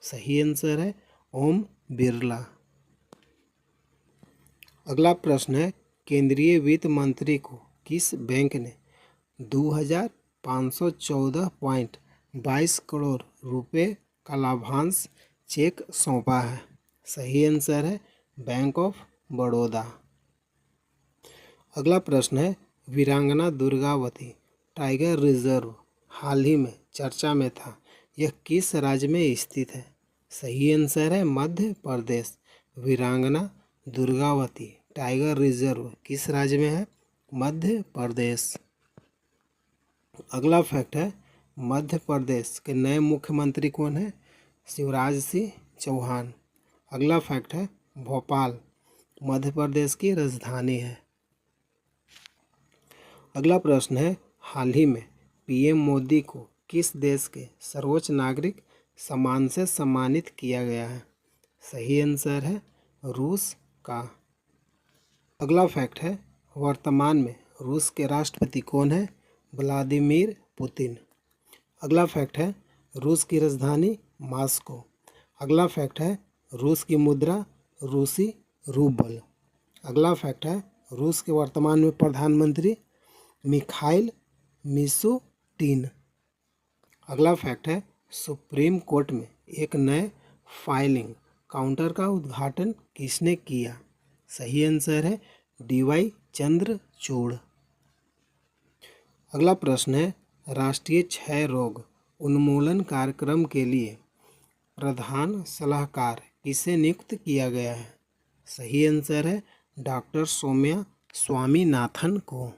सही आंसर है ओम बिरला। अगला प्रश्न है केंद्रीय वित्त मंत्री को किस बैंक ने 2514.22 करोड़ रुपए का लाभांश चेक सौंपा है? सही आंसर है बैंक ऑफ बड़ौदा। अगला प्रश्न है वीरांगना दुर्गावती टाइगर रिजर्व हाल ही में चर्चा में था, यह किस राज्य में स्थित है? सही आंसर है मध्य प्रदेश। वीरांगना दुर्गावती टाइगर रिजर्व किस राज्य में है? मध्य प्रदेश। अगला फैक्ट है मध्य प्रदेश के नए मुख्यमंत्री कौन है? शिवराज सिंह चौहान। अगला फैक्ट है भोपाल मध्य प्रदेश की राजधानी है। अगला प्रश्न है हाल ही में पीएम मोदी को किस देश के सर्वोच्च नागरिक सम्मान से सम्मानित किया गया है? सही आंसर है रूस का। अगला फैक्ट है वर्तमान में रूस के राष्ट्रपति कौन है? Vladimir Putin. अगला फैक्ट है रूस की राजधानी मॉस्को। अगला फैक्ट है रूस की मुद्रा रूसी रूबल। अगला फैक्ट है रूस के वर्तमान में प्रधानमंत्री मिखाइल मिशुटिन। अगला फैक्ट है सुप्रीम कोर्ट में एक नए फाइलिंग काउंटर का उद्घाटन किसने किया? सही आंसर है DY चंद्रचूड़। अगला प्रश्न है राष्ट्रीय क्षय रोग उन्मूलन कार्यक्रम के लिए प्रधान सलाहकार किसे नियुक्त किया गया है? सही आंसर है डॉक्टर सौम्या स्वामीनाथन को।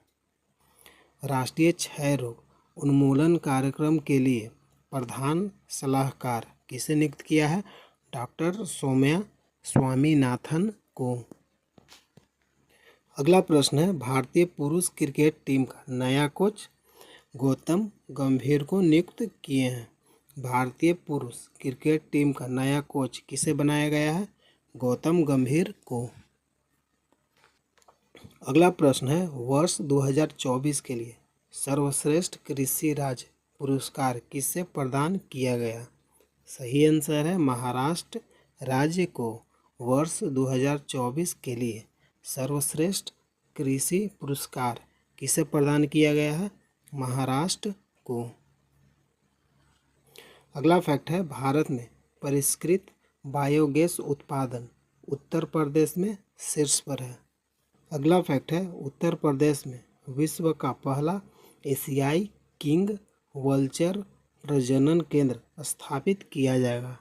राष्ट्रीय क्षय रोग उन्मूलन कार्यक्रम के लिए प्रधान सलाहकार किसे नियुक्त किया है? डॉक्टर सौम्या स्वामीनाथन को। अगला प्रश्न है भारतीय पुरुष क्रिकेट टीम का नया कोच गौतम गंभीर को नियुक्त किए हैं। भारतीय पुरुष क्रिकेट टीम का नया कोच किसे बनाया गया है? गौतम गंभीर को। अगला प्रश्न है वर्ष 2024 के लिए सर्वश्रेष्ठ कृषि राज्य पुरस्कार किसे प्रदान किया गया? सही आंसर है महाराष्ट्र राज्य को वर्ष 2024 के लिए सर्वश्रेष्ठ कृषि पुरस्कार किसे प्रदान किया गया है? महाराष्ट्र को। अगला फैक्ट है, भारत में परिष्कृत बायोगैस उत्पादन उत्तर प्रदेश में शीर्ष पर है। अगला फैक्ट है, उत्तर प्रदेश में विश्व का पहला एशियाई किंग वल्चर प्रजनन केंद्र स्थापित किया जाएगा।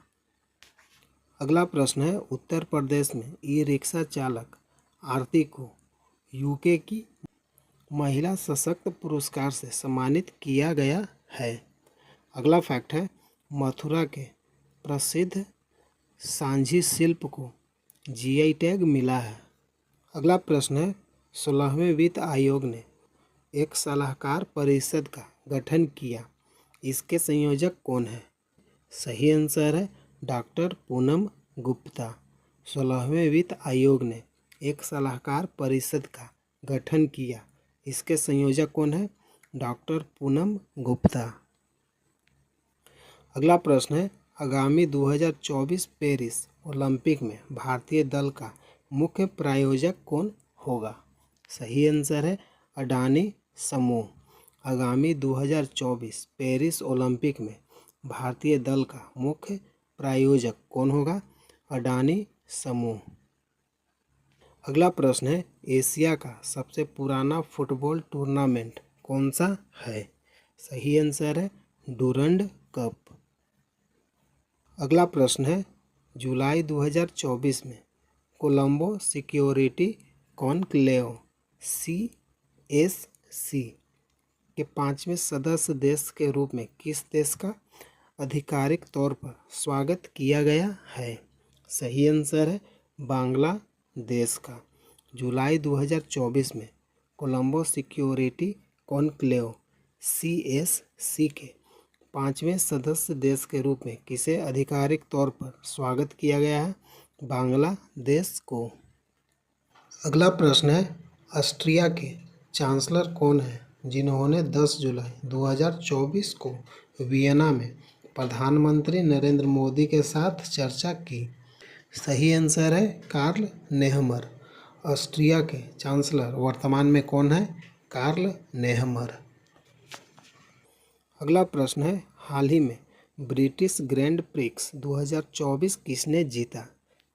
अगला प्रश्न है, उत्तर प्रदेश में ई रिक्शा चालक आरती को यूके की महिला सशक्त पुरस्कार से सम्मानित किया गया है। अगला फैक्ट है, मथुरा के प्रसिद्ध सांझी शिल्प को जीआई टैग मिला है। अगला प्रश्न है, 16वें वित्त आयोग ने एक सलाहकार परिषद का गठन किया, इसके संयोजक कौन है? सही आंसर है डॉक्टर पूनम गुप्ता। 16वें वित्त आयोग ने एक सलाहकार परिषद का गठन किया, इसके संयोजक कौन है? डॉक्टर पूनम गुप्ता। अगला प्रश्न है, आगामी 2024 पेरिस ओलंपिक में भारतीय दल का मुख्य प्रायोजक कौन होगा? सही आंसर है अडानी समूह। आगामी 2024 पेरिस ओलंपिक में भारतीय दल का मुख्य प्रायोजक कौन होगा? अडानी समूह। अगला प्रश्न है, एशिया का सबसे पुराना फुटबॉल टूर्नामेंट कौन सा है? सही आंसर है डूरंड कप। अगला प्रश्न है, जुलाई 2024 में कोलंबो सिक्योरिटी कॉन्क्लेव CSC के 5वें सदस्य देश के रूप में किस देश का आधिकारिक तौर पर स्वागत किया गया है? सही आंसर है बांग्लादेश का। जुलाई 2024 में कोलंबो सिक्योरिटी कॉन्क्लेव CSC के 5वें सदस्य देश के रूप में किसे आधिकारिक तौर पर स्वागत किया गया है? बांग्लादेश को। अगला प्रश्न है, ऑस्ट्रिया के चांसलर कौन है जिन्होंने 10 जुलाई 2024 को वियना में प्रधानमंत्री नरेंद्र मोदी के साथ चर्चा की? सही आंसर है कार्ल नेहमर। ऑस्ट्रिया के चांसलर वर्तमान में कौन है? Karl Nehammer. अगला प्रश्न है, हाल ही में ब्रिटिश ग्रैंड प्रिक्स 2024 किसने जीता?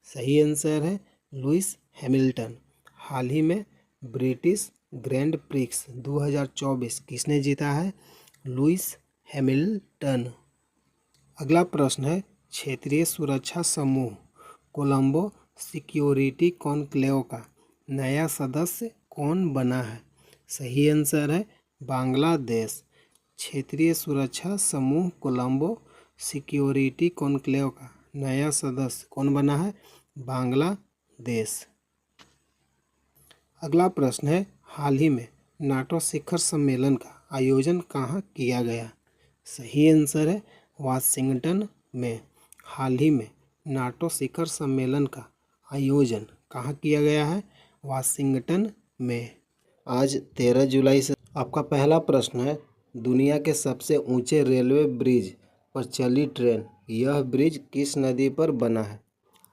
सही आंसर है लुइस हैमिल्टन। हाल ही में ब्रिटिश ग्रैंड प्रिक्स 2024 किसने जीता है? Lewis Hamilton. अगला प्रश्न है, क्षेत्रीय सुरक्षा समूह कोलंबो सिक्योरिटी कॉन्क्लेव का नया सदस्य कौन बना है? सही आंसर है बांग्लादेश। क्षेत्रीय सुरक्षा समूह कोलंबो सिक्योरिटी कॉन्क्लेव का नया सदस्य कौन बना है? बांग्लादेश। अगला प्रश्न है, हाल ही में नाटो शिखर सम्मेलन का आयोजन कहाँ किया गया? सही आंसर है वाशिंगटन में। हाल ही में नाटो शिखर सम्मेलन का आयोजन कहाँ किया गया है? वाशिंगटन में। आज 13 जुलाई से आपका पहला प्रश्न है, दुनिया के सबसे ऊंचे रेलवे ब्रिज पर चली ट्रेन, यह ब्रिज किस नदी पर बना है?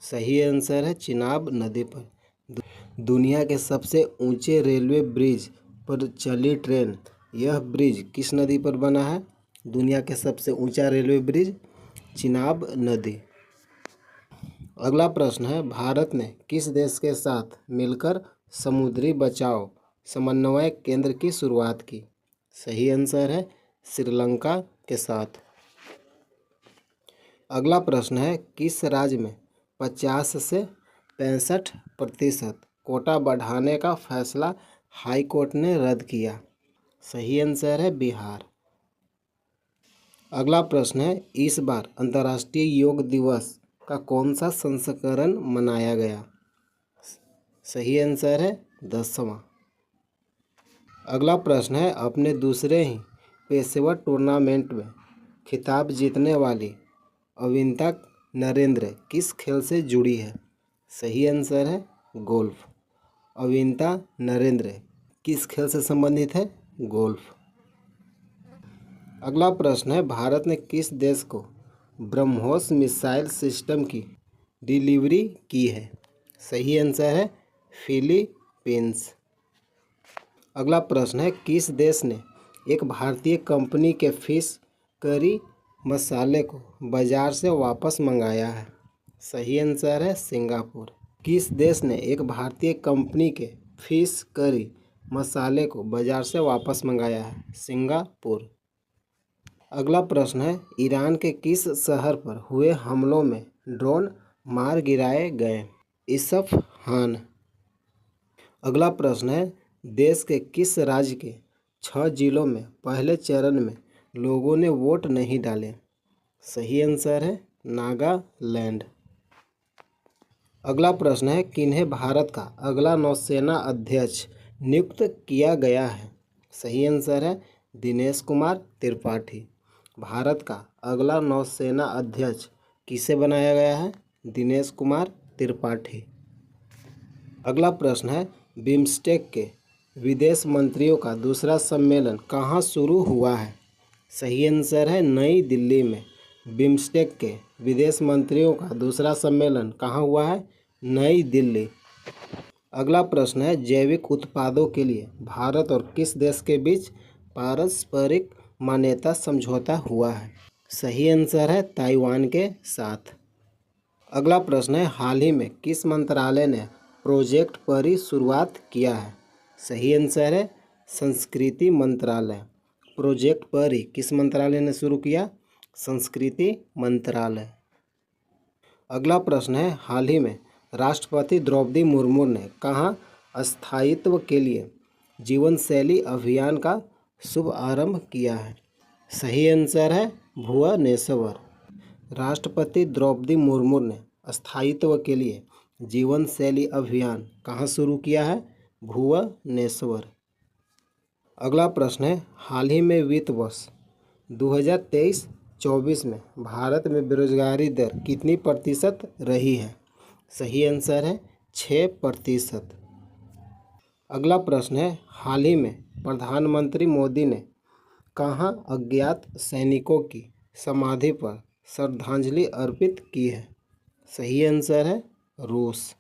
सही आंसर है चिनाब नदी पर। दुनिया के सबसे ऊंचे रेलवे ब्रिज पर चली ट्रेन, यह ब्रिज किस नदी पर बना है? दुनिया के सबसे ऊंचा रेलवे ब्रिज चिनाब नदी। अगला प्रश्न है, भारत ने किस देश के साथ मिलकर समुद्री बचाव समन्वय केंद्र की शुरुआत की? सही आंसर है श्रीलंका के साथ। अगला प्रश्न है, किस राज्य में 50 से 65% कोटा बढ़ाने का फैसला हाई कोर्ट ने रद्द किया? सही आंसर है बिहार। अगला प्रश्न है, इस बार अंतर्राष्ट्रीय योग दिवस का कौन सा संस्करण मनाया गया? सही आंसर है 10वां। अगला प्रश्न है, अपने दूसरे ही पेशेवर टूर्नामेंट में खिताब जीतने वाली अविंता नरेंद्र किस खेल से जुड़ी है? सही आंसर है गोल्फ। अविंता नरेंद्र किस खेल से संबंधित है? गोल्फ। अगला प्रश्न है, भारत ने किस देश को ब्रह्मोस मिसाइल सिस्टम की डिलीवरी की है? सही आंसर है फिलीपींस। फिलीपींस। अगला प्रश्न है, किस देश ने एक भारतीय कंपनी के फिश करी मसाले को बाजार से वापस मंगाया है? सही आंसर है सिंगापुर। किस देश ने एक भारतीय कंपनी के फिश करी मसाले को बाजार से वापस मंगाया है? सिंगापुर। अगला प्रश्न है, ईरान के किस शहर पर हुए हमलों में ड्रोन मार गिराए गए? इसफ़हान। अगला प्रश्न है, देश के किस राज्य के 6 जिलों में पहले चरण में लोगों ने वोट नहीं डाले? सही आंसर है नागालैंड। अगला प्रश्न है, किन्हें भारत का अगला नौसेना अध्यक्ष नियुक्त किया गया है? सही आंसर है दिनेश कुमार त्रिपाठी। भारत का अगला नौसेना अध्यक्ष किसे बनाया गया है? दिनेश कुमार त्रिपाठी। अगला प्रश्न है, बिम्स्टेक के विदेश मंत्रियों का दूसरा सम्मेलन कहाँ शुरू हुआ है? सही आंसर है नई दिल्ली में। बिम्स्टेक के विदेश मंत्रियों का दूसरा सम्मेलन कहाँ हुआ है? नई दिल्ली। अगला प्रश्न है, जैविक उत्पादों के लिए भारत और किस देश के बीच पारस्परिक मान्यता समझौता हुआ है? सही आंसर है ताइवान के साथ। अगला प्रश्न है, हाल ही में किस मंत्रालय ने प्रोजेक्ट परी शुरुआत किया है? सही आंसर है संस्कृति मंत्रालय। प्रोजेक्ट परी किस मंत्रालय ने शुरू किया? संस्कृति मंत्रालय। अगला प्रश्न है, हाल ही में राष्ट्रपति द्रौपदी मुर्मू ने कहाँ स्थायित्व के लिए जीवन शैली अभियान का शुभारंभ किया है? सही आंसर है भुवनेश्वर। राष्ट्रपति द्रौपदी मुर्मू ने स्थायित्व के लिए जीवन शैली अभियान कहाँ शुरू किया है? भुवनेश्वर। अगला प्रश्न है, हाल ही में वित्त वर्ष 2023-24 में भारत में बेरोजगारी दर कितनी प्रतिशत रही है? सही आंसर है 6%। अगला प्रश्न है, हाल ही में प्रधानमंत्री मोदी ने कहाँ अज्ञात सैनिकों की समाधि पर श्रद्धांजलि अर्पित की है? सही आंसर है रूस।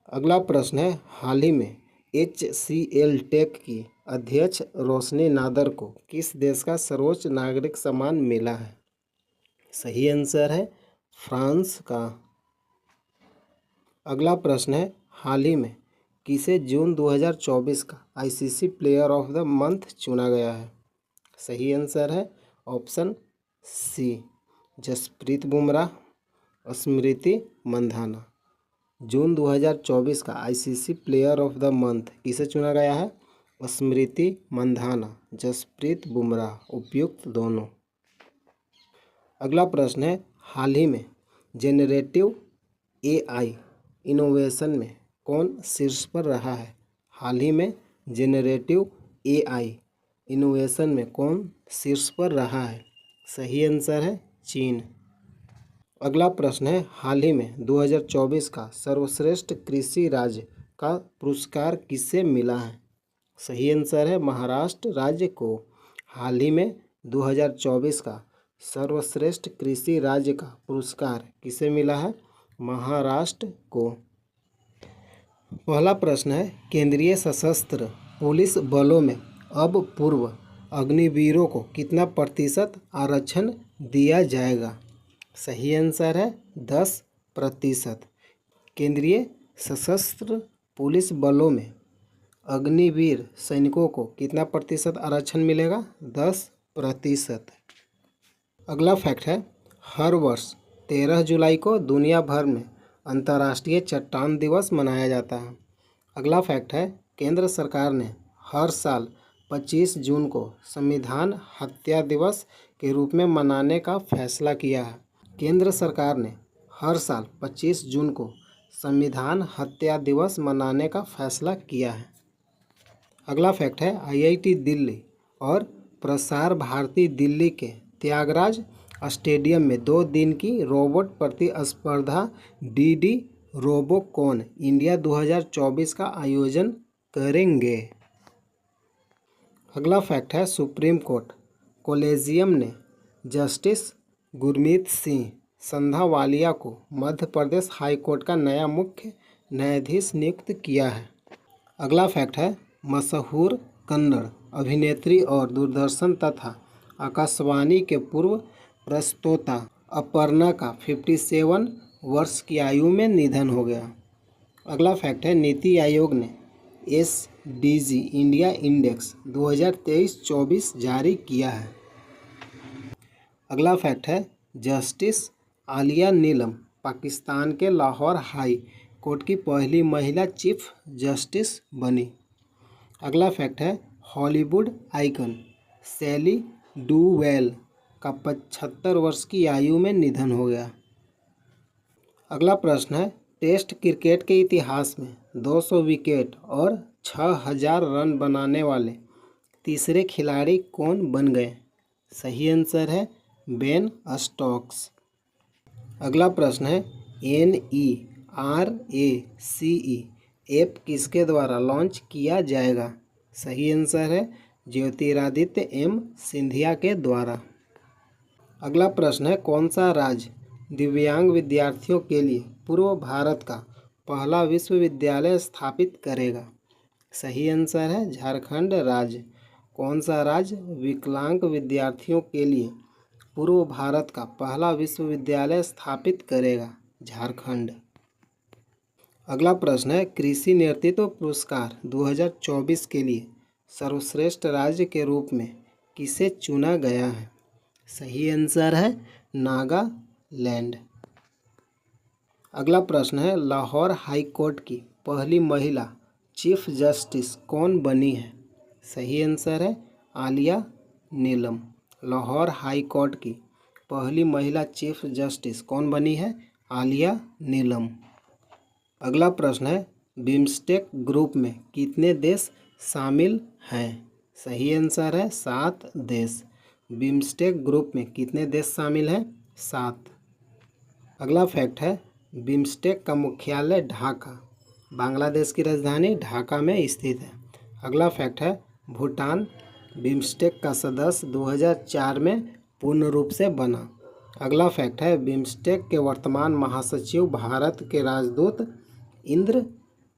अगला प्रश्न है, हाल ही में HCL टेक की अध्यक्ष रोशनी नादर को किस देश का सर्वोच्च नागरिक सम्मान मिला है? सही आंसर है फ्रांस का। अगला प्रश्न है, हाल ही में किसे जून 2024 का ICC player of the month चुना गया है? सही आंसर है ऑप्शन सी जसप्रीत बुमराह, स्मृति मंधाना। जून 2024 का ICC player of the month किसे चुना गया है? स्मृति मंधाना, जसप्रीत बुमराह, उपयुक्त दोनों। अगला प्रश्न है, हाल ही में जेनरेटिव AI इनोवेशन में कौन शीर्ष पर रहा है? हाल ही में जेनरेटिव AI इनोवेशन में कौन शीर्ष पर रहा है? सही आंसर है चीन। अगला प्रश्न है, हाल ही में 2024 का सर्वश्रेष्ठ कृषि राज्य का पुरस्कार किसे मिला है? सही आंसर है महाराष्ट्र राज्य को। हाल ही में 2024 का सर्वश्रेष्ठ कृषि राज्य का पुरस्कार किसे मिला है? महाराष्ट्र को। पहला प्रश्न है, केंद्रीय सशस्त्र पुलिस बलों में अब पूर्व अग्निवीरों को कितना प्रतिशत आरक्षण दिया जाएगा? सही आंसर है 10%। केंद्रीय सशस्त्र पुलिस बलों में अग्निवीर सैनिकों को कितना प्रतिशत आरक्षण मिलेगा? 10%। अगला फैक्ट है, हर वर्ष 13 जुलाई को दुनिया भर में अंतर्राष्ट्रीय चट्टान दिवस मनाया जाता है। अगला फैक्ट है, केंद्र सरकार ने हर साल 25 जून को संविधान हत्या दिवस के रूप में मनाने का फैसला किया है। केंद्र सरकार ने हर साल 25 जून को संविधान हत्या दिवस मनाने का फैसला किया है। अगला फैक्ट है, IIT दिल्ली और प्रसार भारती दिल्ली के त्यागराज स्टेडियम में 2 दिन की रोबोट प्रतिस्पर्धा DD रोबोकॉन इंडिया 2024 का आयोजन करेंगे। अगला फैक्ट है, सुप्रीम कोर्ट कोलेजियम ने जस्टिस गुरमीत सिंह संधावालिया को मध्य प्रदेश हाई कोर्ट का नया मुख्य न्यायाधीश नियुक्त किया है। अगला फैक्ट है, मशहूर कन्नड़ अभिनेत्री और दूरदर्शन तथा आकाशवाणी के पूर्व प्रस्तोता अपर्णा का 57 वर्ष की आयु में निधन हो गया। अगला फैक्ट है, नीति आयोग ने SDG इंडिया इंडेक्स 2023-24 जारी किया है। अगला फैक्ट है, जस्टिस आलिया नीलम पाकिस्तान के लाहौर हाई कोर्ट की पहली महिला चीफ जस्टिस बनी। अगला फैक्ट है, हॉलीवुड आइकन सैली डुवेल का 75 वर्ष की आयु में निधन हो गया। अगला प्रश्न है, टेस्ट क्रिकेट के इतिहास में 200 विकेट और 6000 रन बनाने वाले तीसरे खिलाड़ी कौन बन गए? सही आंसर है बेन स्टोक्स। अगला प्रश्न है, NERACE ऐप किसके द्वारा लॉन्च किया जाएगा? सही आंसर है ज्योतिरादित्य M सिंधिया के द्वारा। अगला प्रश्न है, कौन सा राज्य दिव्यांग विद्यार्थियों के लिए पूर्व भारत का पहला विश्वविद्यालय स्थापित करेगा? सही आंसर है झारखंड राज्य। कौन सा राज्य विकलांग विद्यार्थियों के लिए पूर्व भारत का पहला विश्वविद्यालय स्थापित करेगा? झारखंड। अगला प्रश्न है, कृषि नेतृत्व पुरस्कार 2024 के लिए सर्वश्रेष्ठ राज्य के रूप में किसे चुना गया है? सही आंसर है नागालैंड। अगला प्रश्न है, लाहौर हाई कोर्ट की पहली महिला चीफ जस्टिस कौन बनी है? सही आंसर है आलिया नीलम। लाहौर हाई कोर्ट की पहली महिला चीफ जस्टिस कौन बनी है? आलिया नीलम। अगला प्रश्न है, बिम्स्टेक ग्रुप में कितने देश शामिल हैं? सही आंसर है 7 देश। बिम्स्टेक ग्रुप में कितने देश शामिल हैं? 7। अगला फैक्ट है, बिम्स्टेक का मुख्यालय ढाका, बांग्लादेश की राजधानी ढाका में स्थित है। अगला फैक्ट है, भूटान बिम्स्टेक का सदस्य 2004 में पूर्ण रूप से बना। अगला फैक्ट है, बिम्स्टेक के वर्तमान महासचिव भारत के राजदूत इंद्र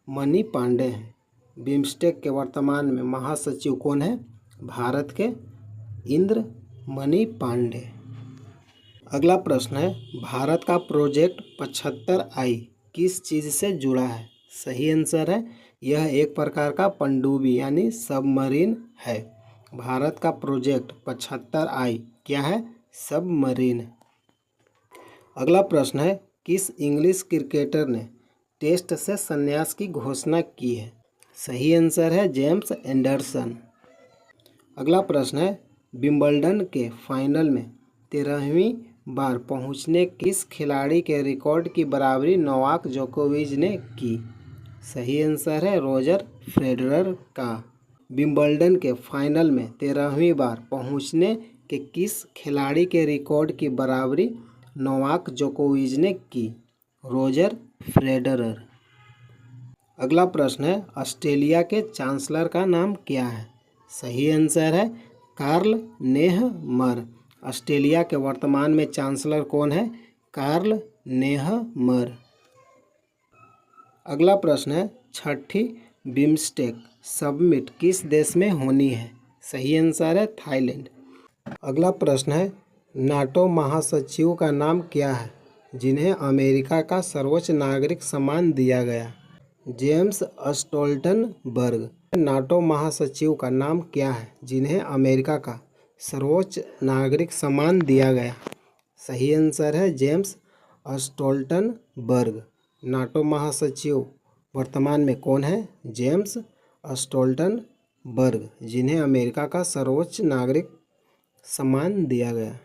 मणि पांडे हैं। बिम्स्टेक के वर्तमान में महासचिव कौन है? भारत के इंद्र मणि पांडे। अगला प्रश्न है, भारत का प्रोजेक्ट 75I किस चीज़ से जुड़ा है? सही आंसर है यह एक प्रकार का पनडुब्बी यानी सबमरीन है। भारत का प्रोजेक्ट 75I क्या है? सबमरीन। अगला प्रश्न है, किस इंग्लिश क्रिकेटर ने टेस्ट से संन्यास की घोषणा की है? सही आंसर है जेम्स एंडरसन। अगला प्रश्न है, विंबलडन के फाइनल में 13वीं बार पहुंचने किस खिलाड़ी के रिकॉर्ड की बराबरी नोवाक जोकोविच ने की? सही आंसर है रोजर फेडरर का। विंबलडन के फाइनल में 13वीं बार पहुंचने के किस खिलाड़ी के रिकॉर्ड की बराबरी नोवाक जोकोविच ने की? Roger Federer. अगला प्रश्न है, ऑस्ट्रेलिया के चांसलर का नाम क्या है? सही आंसर है कार्ल नेहमर। ऑस्ट्रेलिया के वर्तमान में चांसलर कौन है? Karl Nehammer. अगला प्रश्न है, छठी बिम्स्टेक समिट किस देश में होनी है? सही आंसर है थाईलैंड। अगला प्रश्न है, नाटो महासचिव का नाम क्या है जिन्हें अमेरिका का सर्वोच्च नागरिक सम्मान दिया गया? James Stoltenberg. नाटो महासचिव का नाम क्या है जिन्हें अमेरिका का सर्वोच्च नागरिक सम्मान दिया गया? सही आंसर है जेम्स स्टोल्टनबर्ग। नाटो महासचिव वर्तमान में कौन है? जेम्स स्टोल्टनबर्ग, जिन्हें अमेरिका का सर्वोच्च नागरिक सम्मान दिया गया।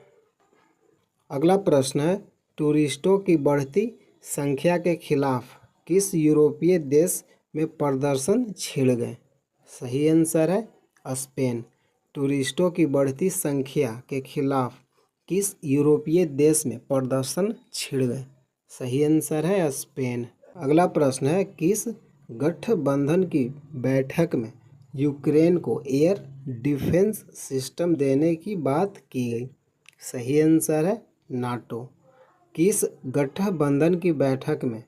अगला प्रश्न है, टूरिस्टों की बढ़ती संख्या के खिलाफ किस यूरोपीय देश में प्रदर्शन छिड़ गए? सही आंसर है स्पेन। टूरिस्टों की बढ़ती संख्या के खिलाफ किस यूरोपीय देश में प्रदर्शन छिड़ गए? सही आंसर है स्पेन। अगला प्रश्न है, किस गठबंधन की बैठक में यूक्रेन को एयर डिफेंस सिस्टम देने की बात की गई? सही आंसर है नाटो। किस गठबंधन की बैठक में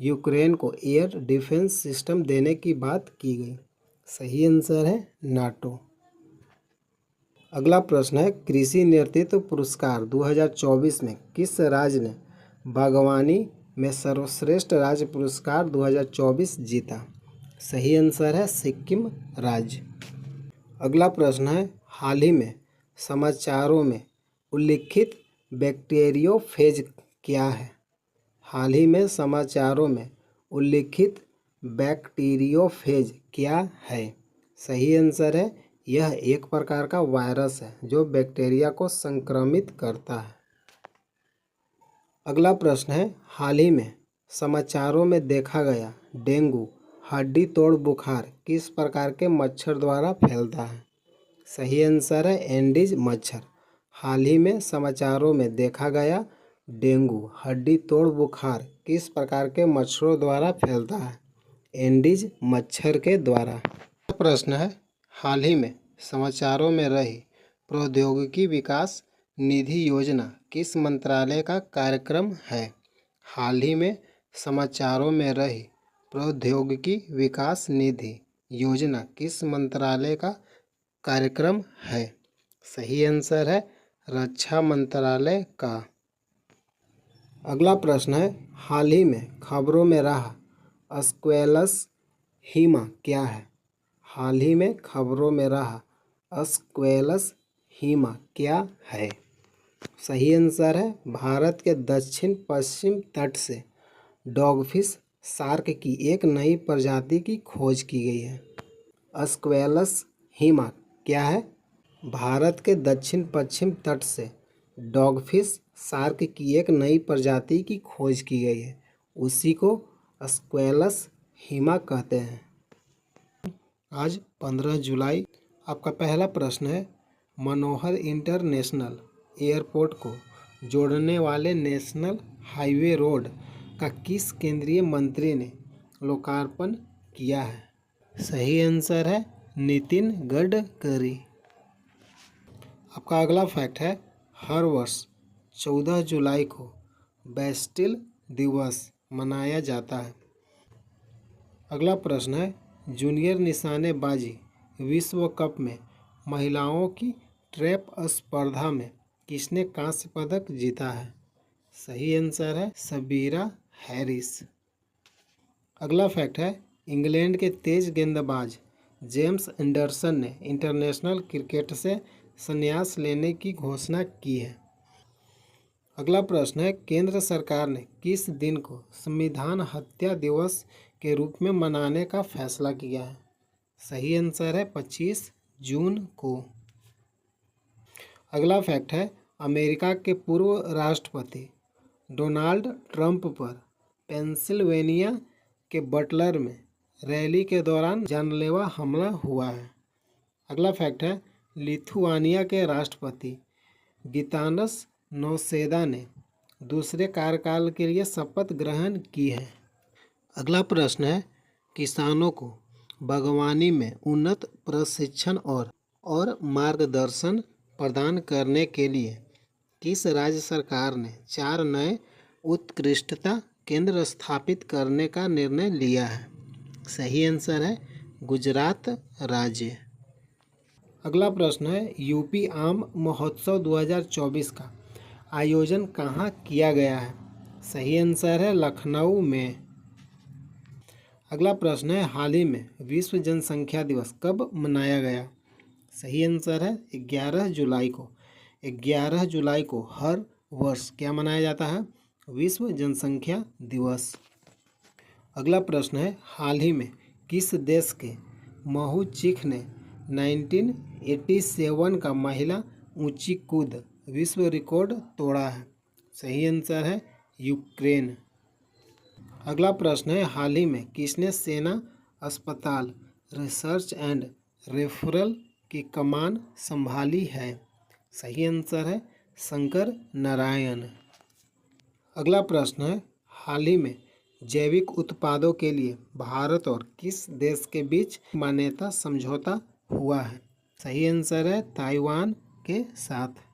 यूक्रेन को एयर डिफेंस सिस्टम देने की बात की गई? सही आंसर है नाटो। अगला प्रश्न है, कृषि नेतृत्व पुरस्कार 2024 में किस राज्य ने बागवानी में सर्वश्रेष्ठ राज्य पुरस्कार 2024 जीता? सही आंसर है सिक्किम राज्य। अगला प्रश्न है, हाल ही में समाचारों में उल्लिखित बैक्टीरियोफेज क्या है? हाल ही में समाचारों में उल्लिखित बैक्टीरियोफेज क्या है? सही आंसर है यह एक प्रकार का वायरस है जो बैक्टीरिया को संक्रमित करता है। अगला प्रश्न है, हाल ही में समाचारों में देखा गया डेंगू हड्डी तोड़ बुखार किस प्रकार के मच्छर द्वारा फैलता है? सही आंसर है एंडीज मच्छर। हाल ही में समाचारों में देखा गया डेंगू हड्डी तोड़ बुखार किस प्रकार के मच्छरों द्वारा फैलता है? एंडीज मच्छर के द्वारा। प्रश्न है, हाल ही में समाचारों में रही प्रौद्योगिकी विकास निधि योजना किस मंत्रालय का कार्यक्रम है? हाल ही में समाचारों में रही प्रौद्योगिकी विकास निधि योजना किस मंत्रालय का कार्यक्रम है? सही आंसर है रक्षा मंत्रालय का। अगला प्रश्न है, हाल ही में खबरों में रहा स्क्वैलस हीमा क्या है? हाल ही में खबरों में रहा स्क्वैलस हीमा क्या है? सही आंसर है भारत के दक्षिण पश्चिम तट से डॉगफिश शार्क की एक नई प्रजाति की खोज की गई है। स्क्वैलस हीमा क्या है? भारत के दक्षिण पश्चिम तट से डॉगफिश शार्क की एक नई प्रजाति की खोज की गई है, उसी को स्क्वैलस हीमा कहते हैं। आज 15 जुलाई। आपका पहला प्रश्न है, मनोहर इंटरनेशनल एयरपोर्ट को जोड़ने वाले नेशनल हाईवे रोड का किस केंद्रीय मंत्री ने लोकार्पण किया है? सही आंसर है नितिन गडकरी। आपका अगला फैक्ट है, हर वर्ष 14 जुलाई को बेस्टिल दिवस मनाया जाता है। अगला प्रश्न है, जूनियर निशानेबाजी विश्व कप में महिलाओं की ट्रैप स्पर्धा में किसने कांस्य पदक जीता है? सही आंसर है सबीरा हैरिस। अगला फैक्ट है, इंग्लैंड के तेज गेंदबाज जेम्स एंडरसन ने इंटरनेशनल क्रिकेट से संन्यास लेने की घोषणा की है। अगला प्रश्न है, केंद्र सरकार ने किस दिन को संविधान हत्या दिवस के रूप में मनाने का फैसला किया है? सही आंसर है 25 जून को। अगला फैक्ट है, अमेरिका के पूर्व राष्ट्रपति डोनाल्ड ट्रंप पर पेंसिल्वेनिया के बटलर में रैली के दौरान जानलेवा हमला हुआ है। अगला फैक्ट है, लिथुआनिया के राष्ट्रपति गितानस नौसेदा ने दूसरे कार्यकाल के लिए शपथ ग्रहण की है। अगला प्रश्न है, किसानों को बागवानी में उन्नत प्रशिक्षण और मार्गदर्शन प्रदान करने के लिए किस राज्य सरकार ने 4 नए उत्कृष्टता केंद्र स्थापित करने का निर्णय लिया है? सही आंसर है गुजरात राज्य। अगला प्रश्न है, यूपी आम महोत्सव 2024 का आयोजन कहाँ किया गया है? सही आंसर है लखनऊ में। अगला प्रश्न है, हाल ही में विश्व जनसंख्या दिवस कब मनाया गया? सही आंसर है 11 जुलाई को। 11 जुलाई को हर वर्ष क्या मनाया जाता है? विश्व जनसंख्या दिवस। अगला प्रश्न है, हाल ही में किस देश के महू चिख ने 1987 का महिला ऊंची कूद विश्व रिकॉर्ड तोड़ा है? सही आंसर है यूक्रेन। अगला प्रश्न है, हाल ही में किसने सेना अस्पताल रिसर्च एंड रेफरल की कमान संभाली है? सही आंसर है शंकर नारायण। अगला प्रश्न है, हाल ही में जैविक उत्पादों के लिए भारत और किस देश के बीच मान्यता समझौता हुआ है? सही आंसर है ताइवान के साथ।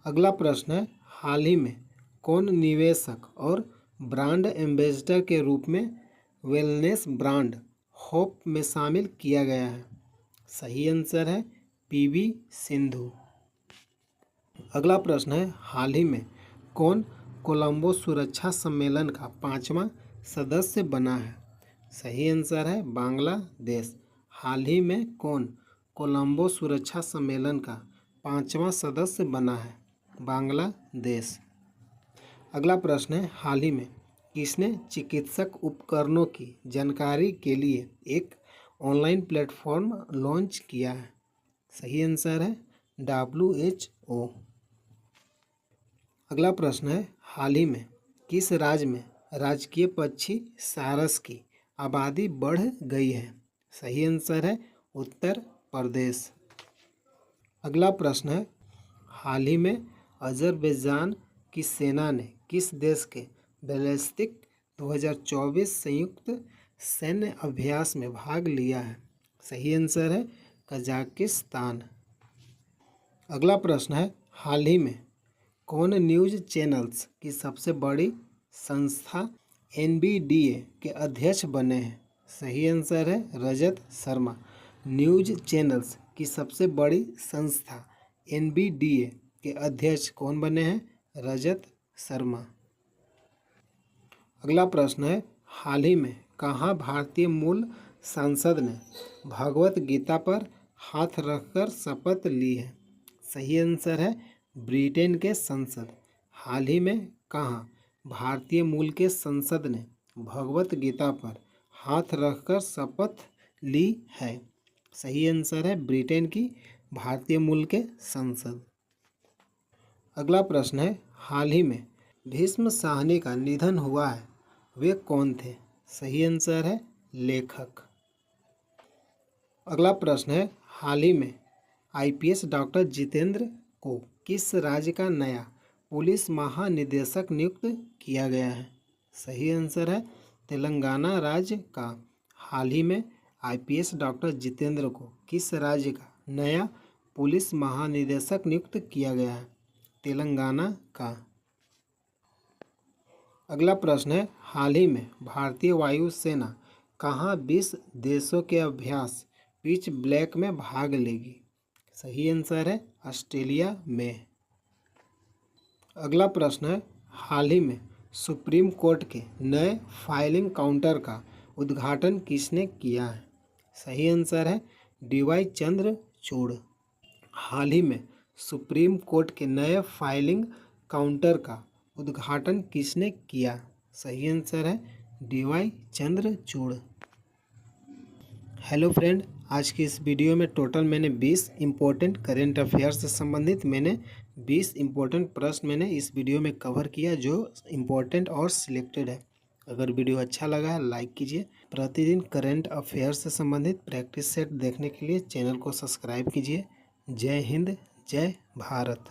अगला प्रश्न है, हाल ही में कौन निवेशक और ब्रांड एम्बेसडर के रूप में वेलनेस ब्रांड होप में शामिल किया गया है? सही आंसर है पीवी सिंधु। अगला प्रश्न है, हाल ही में कौन कोलंबो सुरक्षा सम्मेलन का 5वां सदस्य बना है? सही आंसर है बांग्लादेश। हाल ही में कौन कोलंबो सुरक्षा सम्मेलन का 5वां सदस्य बना है? बांग्लादेश। अगला प्रश्न है, हाल ही में किसने चिकित्सक उपकरणों की जानकारी के लिए एक ऑनलाइन प्लेटफॉर्म लॉन्च किया है? सही आंसर है WHO। अगला प्रश्न है, हाल ही में किस राज्य में राजकीय पक्षी सारस की आबादी बढ़ गई है? सही आंसर है उत्तर प्रदेश। अगला प्रश्न है, हाल ही में अजरबैजान की सेना ने किस देश के बैलिस्टिक 2024 संयुक्त सैन्य अभ्यास में भाग लिया है? सही आंसर है कजाकिस्तान। अगला प्रश्न है, हाल ही में कौन न्यूज़ चैनल्स की सबसे बड़ी संस्था NBDA के अध्यक्ष बने हैं? सही आंसर है रजत शर्मा। न्यूज़ चैनल्स की सबसे बड़ी संस्था NBDA के अध्यक्ष कौन बने हैं? रजत शर्मा। अगला प्रश्न है, हाल ही में कहाँ भारतीय मूल सांसद ने भगवत गीता पर हाथ रखकर शपथ ली है? सही आंसर है ब्रिटेन के संसद। हाल ही में कहाँ भारतीय मूल के संसद ने भगवत गीता पर हाथ रखकर शपथ ली है? सही आंसर है ब्रिटेन की भारतीय मूल के संसद। अगला प्रश्न है, हाल ही में भीष्म साहनी का निधन हुआ है, वे कौन थे? सही आंसर है लेखक। अगला प्रश्न है, हाल ही में IPS डॉक्टर जितेंद्र को किस राज्य का नया पुलिस महानिदेशक नियुक्त किया गया है? सही आंसर है तेलंगाना राज्य का। हाल ही में IPS डॉक्टर जितेंद्र को किस राज्य का नया पुलिस महानिदेशक नियुक्त किया गया है? तेलंगाना का। अगला प्रश्न है, हाल ही में भारतीय वायुसेना कहाँ 20 देशों के अभ्यास पिच ब्लैक में भाग लेगी? सही आंसर है ऑस्ट्रेलिया में। अगला प्रश्न है, हाल ही में सुप्रीम कोर्ट के नए फाइलिंग काउंटर का उद्घाटन किसने किया है? सही आंसर है DY चंद्रचूड़। हाल ही में सुप्रीम कोर्ट के नए फाइलिंग काउंटर का उद्घाटन किसने किया? सही आंसर है DY चंद्रचूड़। हेलो फ्रेंड, आज की इस वीडियो में टोटल मैंने 20 इम्पोर्टेंट करेंट अफेयर्स से संबंधित 20 इम्पोर्टेंट प्रश्न मैंने इस वीडियो में कवर किया जो इम्पोर्टेंट और सिलेक्टेड है। अगर वीडियो अच्छा लगा है लाइक कीजिए। प्रतिदिन करेंट अफेयर्स से संबंधित प्रैक्टिस सेट देखने के लिए चैनल को सब्सक्राइब कीजिए। जय हिंद, जय भारत।